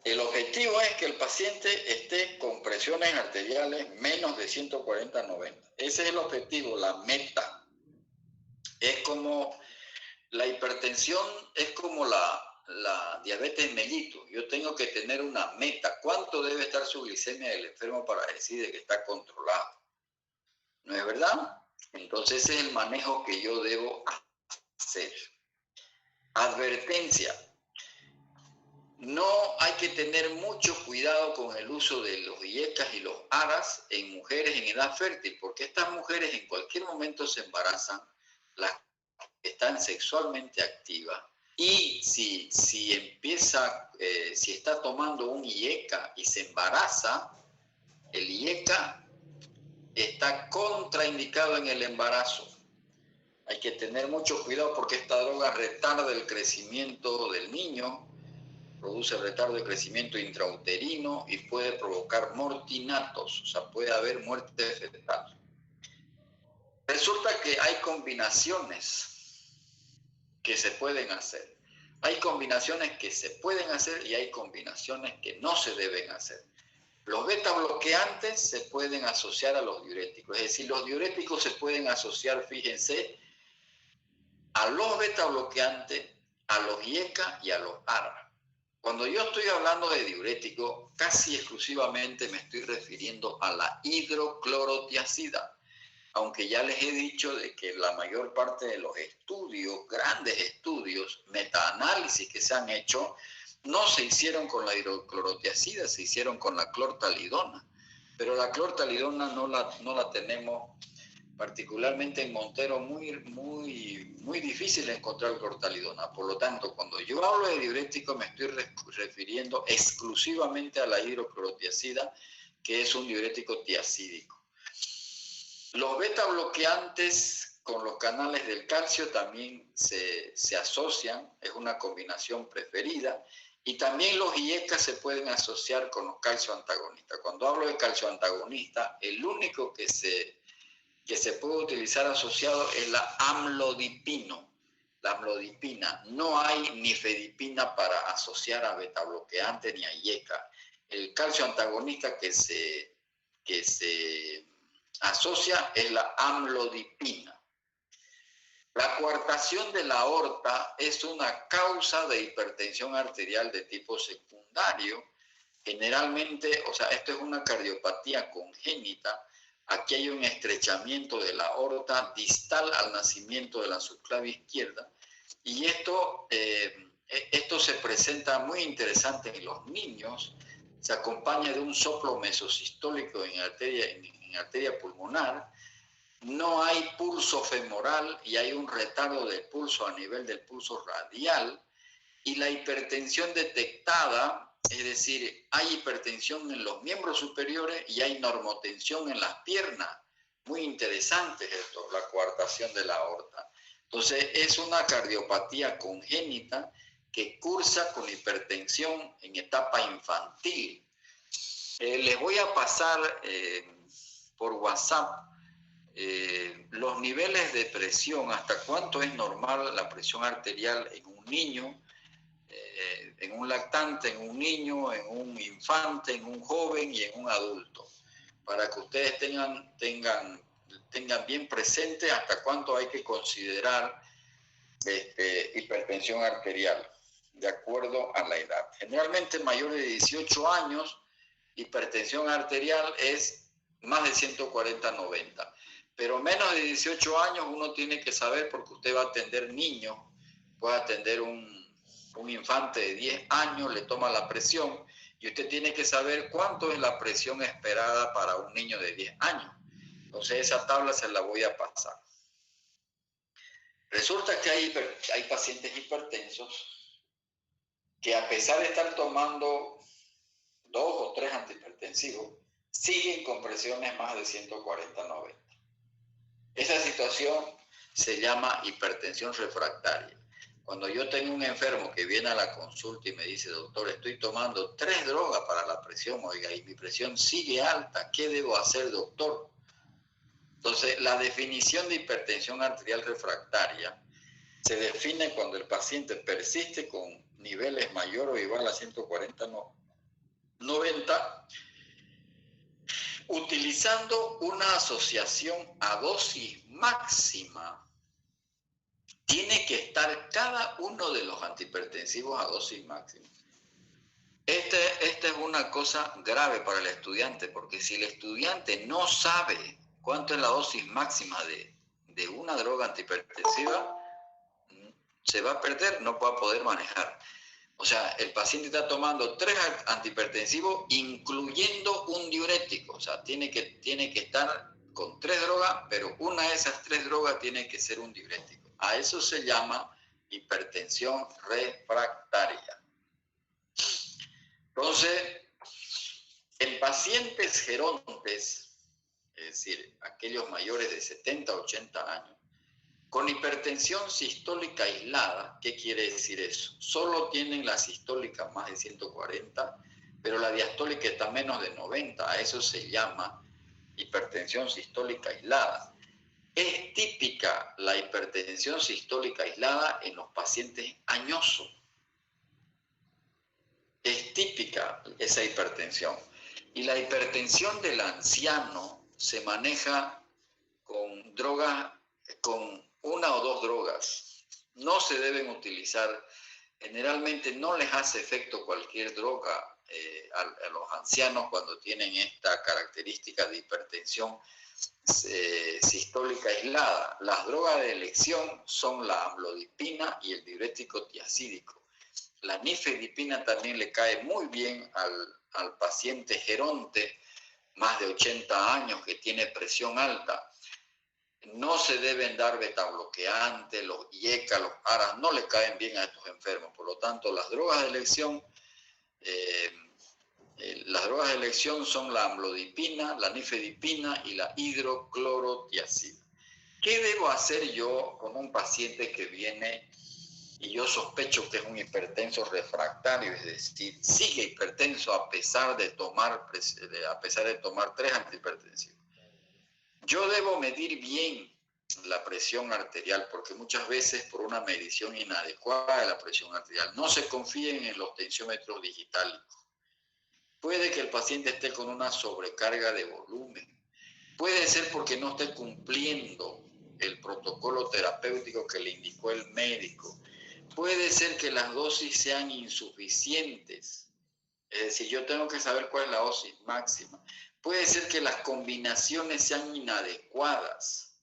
El objetivo es que el paciente esté con presiones arteriales menos de 140/90. Ese es el objetivo, la meta. Es como la hipertensión, es como la diabetes mellitus. Yo tengo que tener una meta. ¿Cuánto debe estar su glicemia del enfermo para decir que está controlado? ¿No es verdad? Entonces ese es el manejo que yo debo hacer. Advertencia. No hay que tener mucho cuidado con el uso de los IECAs y los ARAs en mujeres en edad fértil, porque estas mujeres en cualquier momento se embarazan, las que están sexualmente activas, y si está tomando un IECA y se embaraza, el IECA está contraindicado en el embarazo. Hay que tener mucho cuidado porque esta droga retarda el crecimiento del niño, produce retardo de crecimiento intrauterino y puede provocar mortinatos, o sea, puede haber muerte fetal. Resulta que hay combinaciones que se pueden hacer. Hay combinaciones que se pueden hacer y hay combinaciones que no se deben hacer. Los beta bloqueantes se pueden asociar a los diuréticos, es decir, los diuréticos se pueden asociar, fíjense, a los beta bloqueantes, a los IECA y a los ARA. Cuando yo estoy hablando de diurético, casi exclusivamente me estoy refiriendo a la hidroclorotiazida, aunque ya les he dicho de que la mayor parte de los estudios, grandes estudios, metaanálisis que se han hecho, no se hicieron con la hidroclorotiazida, se hicieron con la clortalidona. Pero la clortalidona no la tenemos, particularmente en Montero, muy difícil encontrar clortalidona. Por lo tanto, cuando yo hablo de diurético, me estoy refiriendo exclusivamente a la hidroclorotiazida, que es un diurético tiazídico. Los beta bloqueantes con los canales del calcio también se asocian, es una combinación preferida, y también los IECA se pueden asociar con los calcio antagonistas. Cuando hablo de calcio antagonista, el único que se puede utilizar asociado es la amlodipino, la amlodipina. No hay nifedipina para asociar a beta bloqueante ni a IECA. El calcio antagonista que se asocia es la amlodipina. La coartación de la aorta es una causa de hipertensión arterial de tipo secundario. Generalmente, o sea, esto es una cardiopatía congénita. Aquí hay un estrechamiento de la aorta distal al nacimiento de la subclavia izquierda. Y esto se presenta muy interesante en los niños. Se acompaña de un soplo mesosistólico en arteria pulmonar. No hay pulso femoral y hay un retardo del pulso a nivel del pulso radial. Y la hipertensión detectada, es decir, hay hipertensión en los miembros superiores y hay normotensión en las piernas. Muy interesante esto, la coartación de la aorta. Entonces, es una cardiopatía congénita que cursa con hipertensión en etapa infantil. Les voy a pasar por WhatsApp los niveles de presión, hasta cuánto es normal la presión arterial en un niño, en un lactante, en un niño, en un infante, en un joven y en un adulto, para que ustedes tengan bien presente hasta cuánto hay que considerar hipertensión arterial, de acuerdo a la edad. Generalmente mayores de 18 años, hipertensión arterial es más de 140/90. Pero menos de 18 años uno tiene que saber, porque usted va a atender niños, puede atender un infante de 10 años, le toma la presión, y usted tiene que saber cuánto es la presión esperada para un niño de 10 años. Entonces esa tabla se la voy a pasar. Resulta que hay pacientes hipertensos que, a pesar de estar tomando 2 o 3 antihipertensivos, siguen con presiones más de 140/90. Esa situación se llama hipertensión refractaria. Cuando yo tengo un enfermo que viene a la consulta y me dice: doctor, estoy tomando 3 drogas para la presión, oiga, y mi presión sigue alta, ¿qué debo hacer, doctor? Entonces, la definición de hipertensión arterial refractaria se define cuando el paciente persiste con niveles mayor o igual a 140/90, utilizando una asociación a dosis máxima. Tiene que estar cada uno de los antihipertensivos a dosis máxima. Esta es una cosa grave para el estudiante, porque si el estudiante no sabe cuánto es la dosis máxima de una droga antihipertensiva, se va a perder, no va a poder manejar. O sea, el paciente está tomando 3 antihipertensivos, incluyendo un diurético. O sea, tiene que estar con 3 drogas, pero una de esas 3 drogas tiene que ser un diurético. A eso se llama hipertensión refractaria. Entonces, en pacientes gerontes, es decir, aquellos mayores de 70 a 80 años, Con hipertensión sistólica aislada, ¿qué quiere decir eso? Solo tienen la sistólica más de 140, pero la diastólica está menos de 90. A eso se llama hipertensión sistólica aislada. Es típica la hipertensión sistólica aislada en los pacientes añosos. Es típica esa hipertensión. Y la hipertensión del anciano se maneja con drogas, con una o dos drogas. No se deben utilizar, generalmente no les hace efecto cualquier droga a los ancianos cuando tienen esta característica de hipertensión sistólica aislada. Las drogas de elección son la amlodipina y el diurético tiazídico. La nifedipina también le cae muy bien al paciente geronte, más de 80 años, que tiene presión alta. No se deben dar betabloqueantes, los IECA, los ARAs, no le caen bien a estos enfermos. Por lo tanto, las drogas de elección son la amlodipina, la nifedipina y la hidroclorotiazida. ¿Qué debo hacer yo con un paciente que viene y yo sospecho que es un hipertenso refractario, es decir, sigue hipertenso a pesar de tomar 3 antihipertensivos? Yo debo medir bien la presión arterial, porque muchas veces por una medición inadecuada de la presión arterial, no se confíen en los tensiómetros digitálicos. Puede que el paciente esté con una sobrecarga de volumen. Puede ser porque no esté cumpliendo el protocolo terapéutico que le indicó el médico. Puede ser que las dosis sean insuficientes. Es decir, yo tengo que saber cuál es la dosis máxima. Puede ser que las combinaciones sean inadecuadas.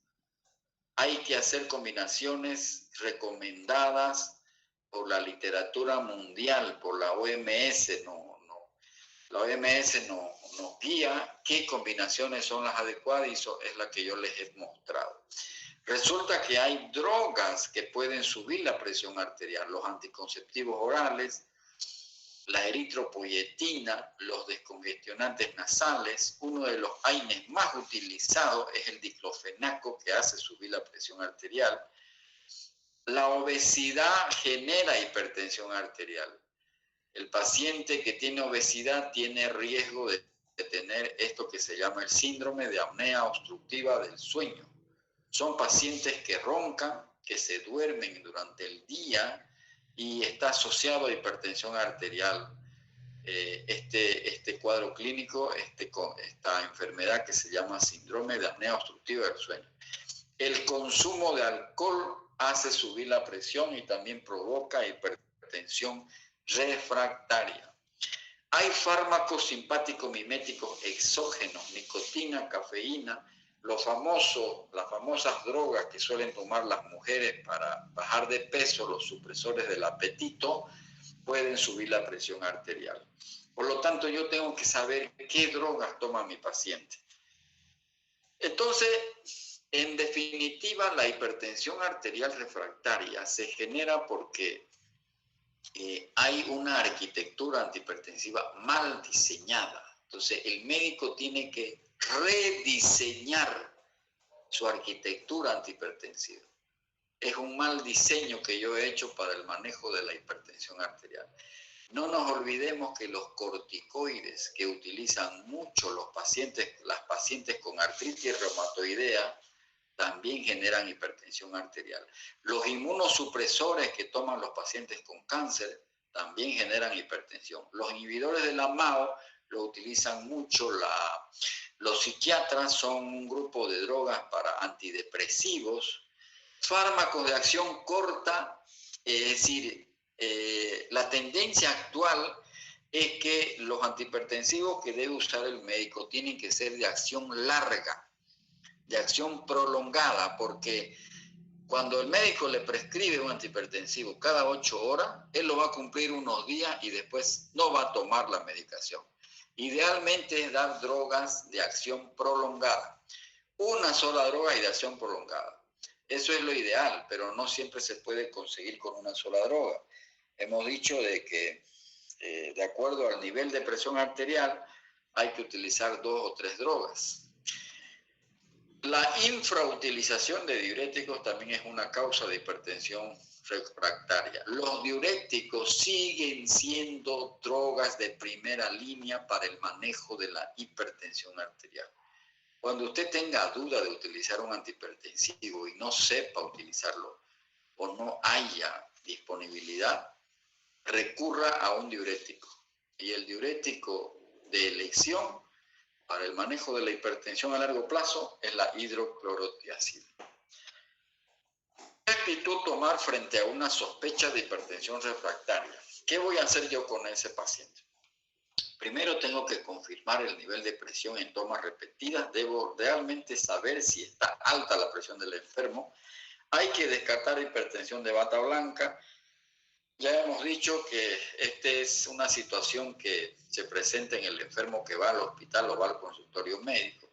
Hay que hacer combinaciones recomendadas por la literatura mundial, por la OMS. La OMS nos guía qué combinaciones son las adecuadas y eso es la que yo les he mostrado. Resulta que hay drogas que pueden subir la presión arterial, los anticonceptivos orales, la eritropoyetina, los descongestionantes nasales. Uno de los AINES más utilizados es el diclofenaco, que hace subir la presión arterial. La obesidad genera hipertensión arterial. El paciente que tiene obesidad tiene riesgo de tener esto que se llama el síndrome de apnea obstructiva del sueño. Son pacientes que roncan, que se duermen durante el día y está asociado a hipertensión arterial. Este cuadro clínico, esta enfermedad que se llama síndrome de apnea obstructiva del sueño. El consumo de alcohol hace subir la presión y también provoca hipertensión refractaria. Hay fármacos simpático-miméticos exógenos, nicotina, cafeína, las famosas drogas que suelen tomar las mujeres para bajar de peso, los supresores del apetito, pueden subir la presión arterial. Por lo tanto, yo tengo que saber qué drogas toma mi paciente. Entonces, en definitiva, la hipertensión arterial refractaria se genera porque hay una arquitectura antihipertensiva mal diseñada. Entonces, el médico tiene que rediseñar su arquitectura antihipertensiva. Es un mal diseño que yo he hecho para el manejo de la hipertensión arterial. No nos olvidemos que los corticoides que utilizan mucho las pacientes con artritis reumatoidea también generan hipertensión arterial. Los inmunosupresores que toman los pacientes con cáncer también generan hipertensión. Los inhibidores de la MAO lo utilizan mucho los psiquiatras, son un grupo de drogas para antidepresivos, fármacos de acción corta, es decir, la tendencia actual es que los antihipertensivos que debe usar el médico tienen que ser de acción larga, de acción prolongada, porque cuando el médico le prescribe un antihipertensivo cada 8 horas, él lo va a cumplir unos días y después no va a tomar la medicación. Idealmente es dar drogas de acción prolongada, una sola droga y de acción prolongada. Eso es lo ideal, pero no siempre se puede conseguir con una sola droga. Hemos dicho de que, de acuerdo al nivel de presión arterial, hay que utilizar 2 o 3 drogas. La infrautilización de diuréticos también es una causa de hipertensión refractaria. Los diuréticos siguen siendo drogas de primera línea para el manejo de la hipertensión arterial. Cuando usted tenga duda de utilizar un antihipertensivo y no sepa utilizarlo o no haya disponibilidad, recurra a un diurético. Y el diurético de elección para el manejo de la hipertensión a largo plazo es la hidroclorotiazida. ¿Qué actitud tomar frente a una sospecha de hipertensión refractaria? ¿Qué voy a hacer yo con ese paciente? Primero tengo que confirmar el nivel de presión en tomas repetidas. Debo realmente saber si está alta la presión del enfermo. Hay que descartar hipertensión de bata blanca. Ya hemos dicho que esta es una situación que se presenta en el enfermo que va al hospital o va al consultorio médico.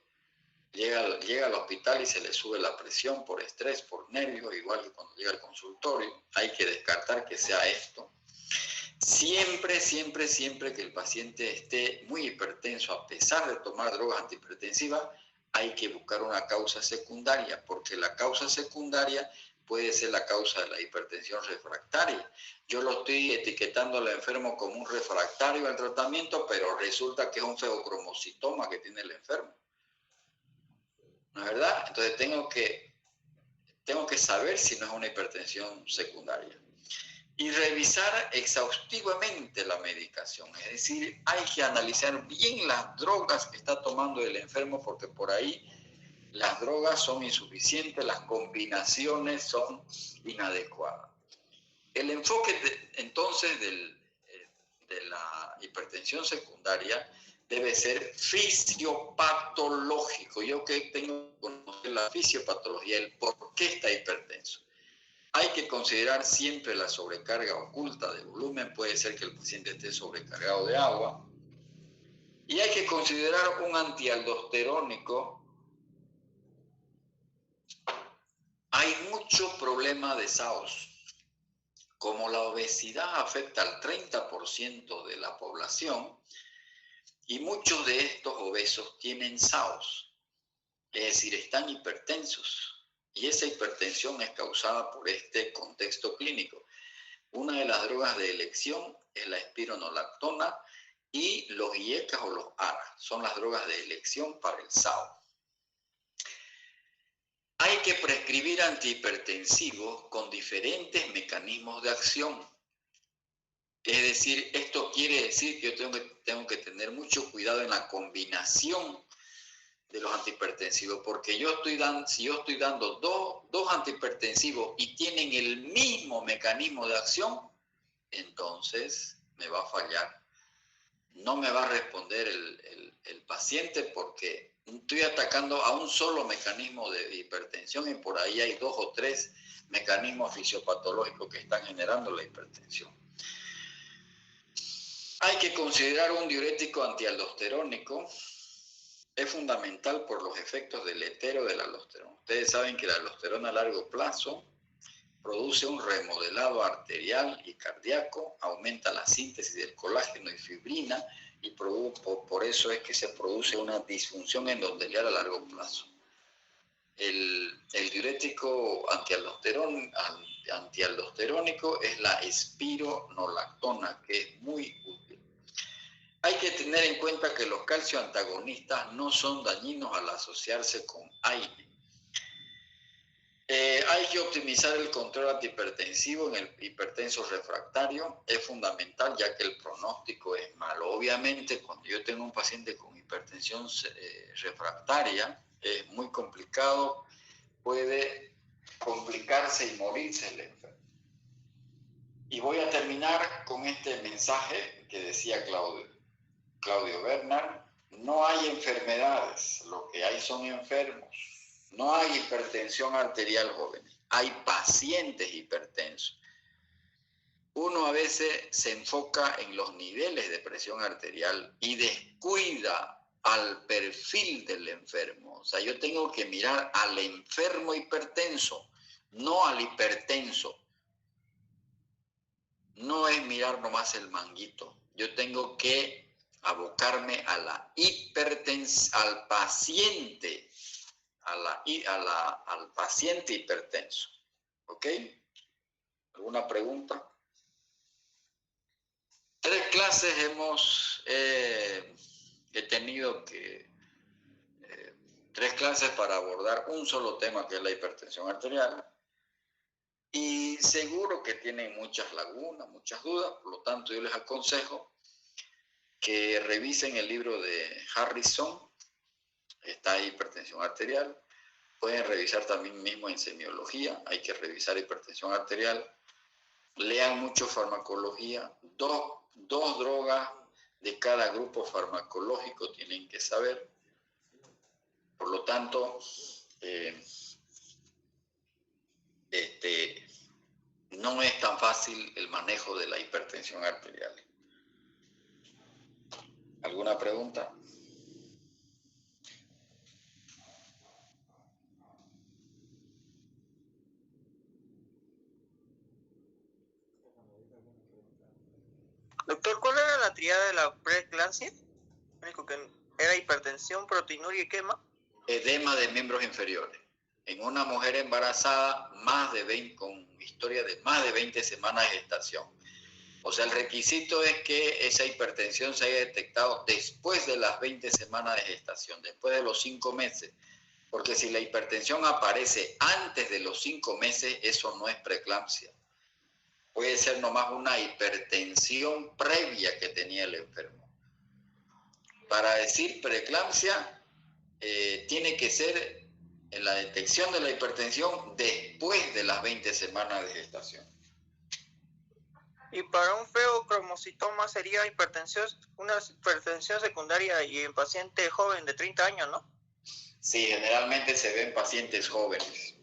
Llega al hospital y se le sube la presión por estrés, por nervios, igual que cuando llega al consultorio. Hay que descartar que sea esto. Siempre que el paciente esté muy hipertenso, a pesar de tomar drogas antihipertensivas, hay que buscar una causa secundaria, porque la causa secundaria puede ser la causa de la hipertensión refractaria. Yo lo estoy etiquetando al enfermo como un refractario al tratamiento, pero resulta que es un feocromocitoma que tiene el enfermo. ¿No es verdad? Entonces tengo que saber si no es una hipertensión secundaria. Y revisar exhaustivamente la medicación. Es decir, hay que analizar bien las drogas que está tomando el enfermo, porque por ahí las drogas son insuficientes, las combinaciones son inadecuadas. El enfoque entonces de la hipertensión secundaria debe ser fisiopatológico. Yo que tengo que conocer la fisiopatología, el por qué está hipertenso. Hay que considerar siempre la sobrecarga oculta de volumen. Puede ser que el paciente esté sobrecargado de agua. Y hay que considerar un antialdosterónico. Hay mucho problema de SAOS. Como la obesidad afecta al 30% de la población, y muchos de estos obesos tienen SAOS, es decir, están hipertensos, y esa hipertensión es causada por este contexto clínico. Una de las drogas de elección es la espironolactona y los IECAS o los ARA, son las drogas de elección para el SAO. Hay que prescribir antihipertensivos con diferentes mecanismos de acción. Es decir, esto quiere decir que yo tengo que tener mucho cuidado en la combinación de los antihipertensivos, porque si yo estoy dando dos antihipertensivos y tienen el mismo mecanismo de acción, entonces me va a fallar. No me va a responder el paciente porque estoy atacando a un solo mecanismo de hipertensión y por ahí hay 2 o 3 mecanismos fisiopatológicos que están generando la hipertensión. Hay que considerar un diurético antialdosterónico. Es fundamental por los efectos deletérios de la aldosterona. Ustedes saben que la aldosterona a largo plazo produce un remodelado arterial y cardíaco, aumenta la síntesis del colágeno y fibrina, y por eso es que se produce una disfunción endotelial a largo plazo. El diurético antialdosterónico es la espironolactona, que es muy útil. Hay que tener en cuenta que los calcioantagonistas no son dañinos al asociarse con AINE. Hay que optimizar el control antihipertensivo en el hipertenso refractario. Es fundamental ya que el pronóstico es malo. Obviamente, cuando yo tengo un paciente con hipertensión refractaria, es muy complicado, puede complicarse y morirse el enfermo. Y voy a terminar con este mensaje que decía Claudio Bernard: no hay enfermedades, lo que hay son enfermos. No hay hipertensión arterial, jóvenes, hay pacientes hipertensos. Uno a veces se enfoca en los niveles de presión arterial y descuida al perfil del enfermo. O sea, yo tengo que mirar al enfermo hipertenso, no al hipertenso. No es mirar nomás el manguito. Yo tengo que abocarme a la al al paciente hipertenso. ¿Ok? ¿Alguna pregunta? 3 clases he tenido que 3 clases para abordar un solo tema, que es la hipertensión arterial. Y seguro que tienen muchas lagunas, muchas dudas, por lo tanto yo les aconsejo que revisen el libro de Harrison, está ahí hipertensión arterial. Pueden revisar también mismo en semiología, hay que revisar hipertensión arterial. Lean mucho farmacología, dos drogas de cada grupo farmacológico tienen que saber. Por lo tanto, no es tan fácil el manejo de la hipertensión arterial. ¿Alguna pregunta? Doctor, ¿cuál era la triada de la preeclampsia? Único que era hipertensión, proteinuria y ¿qué más? Edema de miembros inferiores. En una mujer embarazada con historia de más de 20 semanas de gestación. O sea, el requisito es que esa hipertensión se haya detectado después de las 20 semanas de gestación, después de los 5 meses. Porque si la hipertensión aparece antes de los 5 meses, eso no es preeclampsia. Puede ser nomás una hipertensión previa que tenía el enfermo. Para decir preeclampsia, tiene que ser en la detección de la hipertensión después de las 20 semanas de gestación. Y para un feocromocitoma sería una hipertensión secundaria y en paciente joven de 30 años, ¿no? Sí, generalmente se ven pacientes jóvenes.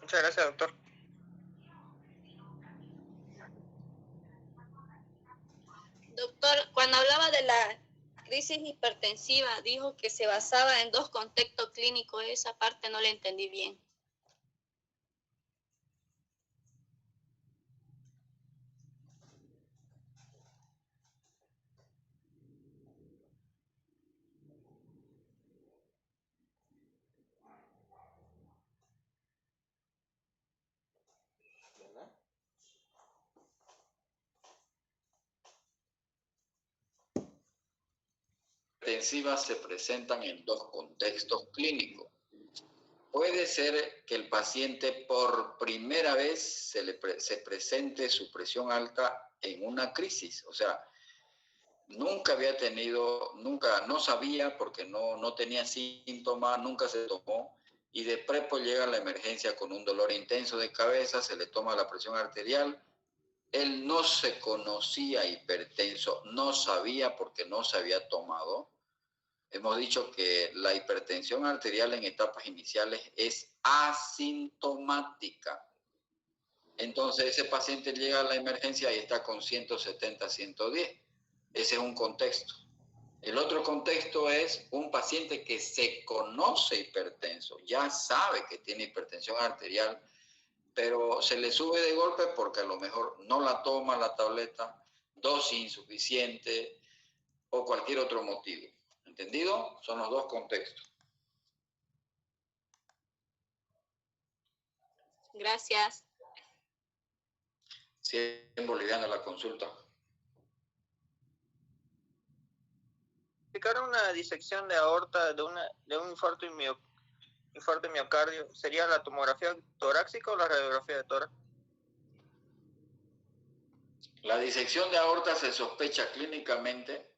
Muchas gracias, doctor. Doctor, cuando hablaba de la crisis hipertensiva, dijo que se basaba en 2 contextos clínicos. Esa parte no la entendí bien. Hipertensivas se presentan en 2 contextos clínicos. Puede ser que el paciente por primera vez se presente su presión alta en una crisis, o sea, no sabía porque no tenía síntomas, nunca se tomó, y de prepo llega a la emergencia con un dolor intenso de cabeza, se le toma la presión arterial. Él no se conocía hipertenso, no sabía porque no se había tomado. Hemos dicho que la hipertensión arterial en etapas iniciales es asintomática. Entonces ese paciente llega a la emergencia y está con 170, 110. Ese es un contexto. El otro contexto es un paciente que se conoce hipertenso, ya sabe que tiene hipertensión arterial, pero se le sube de golpe porque a lo mejor no la toma la tableta, dosis insuficiente o cualquier otro motivo. ¿Entendido? Son los 2 contextos. Gracias. Si es boliviana la consulta. Explicar una disección de aorta de un infarto de miocardio, ¿sería la tomografía torácica o la radiografía de tórax? La disección de aorta se sospecha clínicamente,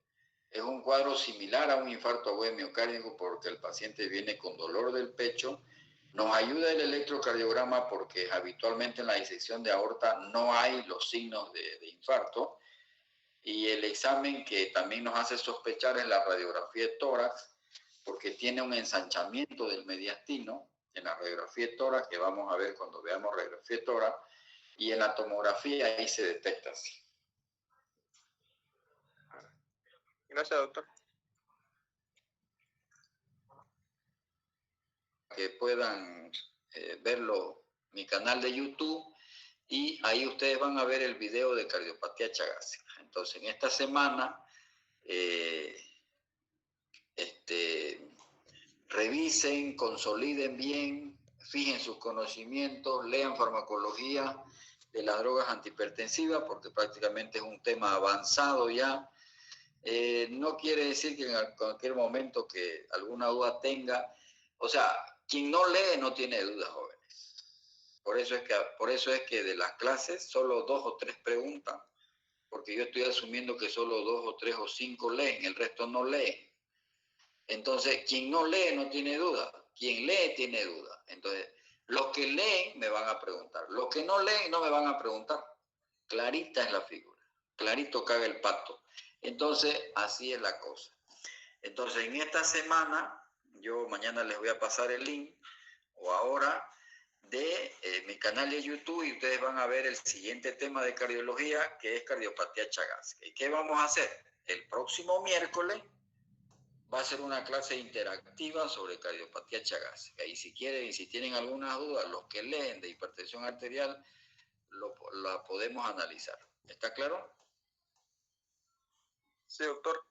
es un cuadro similar a un infarto agudo miocárdico porque el paciente viene con dolor del pecho. Nos ayuda el electrocardiograma porque habitualmente en la disección de aorta no hay los signos de infarto. Y el examen que también nos hace sospechar es la radiografía de tórax, porque tiene un ensanchamiento del mediastino en la radiografía de tórax, que vamos a ver cuando veamos radiografía de tórax, y en la tomografía ahí se detecta así. Gracias, doctor. Que puedan verlo, mi canal de YouTube, y ahí ustedes van a ver el video de cardiopatía chagásica. Entonces, en esta semana, revisen, consoliden bien, fijen sus conocimientos, lean farmacología de las drogas antihipertensivas, porque prácticamente es un tema avanzado ya. No quiere decir que en cualquier momento que alguna duda tenga, o sea, quien no lee no tiene dudas, jóvenes. Por eso es que de las clases solo 2 o 3 preguntan, porque yo estoy asumiendo que solo 2 o 3 o 5 leen, el resto no lee. Entonces, quien no lee no tiene duda, quien lee tiene duda. Entonces, los que leen me van a preguntar, los que no leen no me van a preguntar. Clarita es la figura, clarito cabe el pato. Entonces, así es la cosa. Entonces, en esta semana, yo mañana les voy a pasar el link, o ahora, de mi canal de YouTube, y ustedes van a ver el siguiente tema de cardiología, que es cardiopatía chagásica. ¿Y qué vamos a hacer? El próximo miércoles va a ser una clase interactiva sobre cardiopatía chagásica. Y si quieren, y si tienen algunas dudas, los que leen de hipertensión arterial, la podemos analizar. ¿Está claro? Sí, doctor.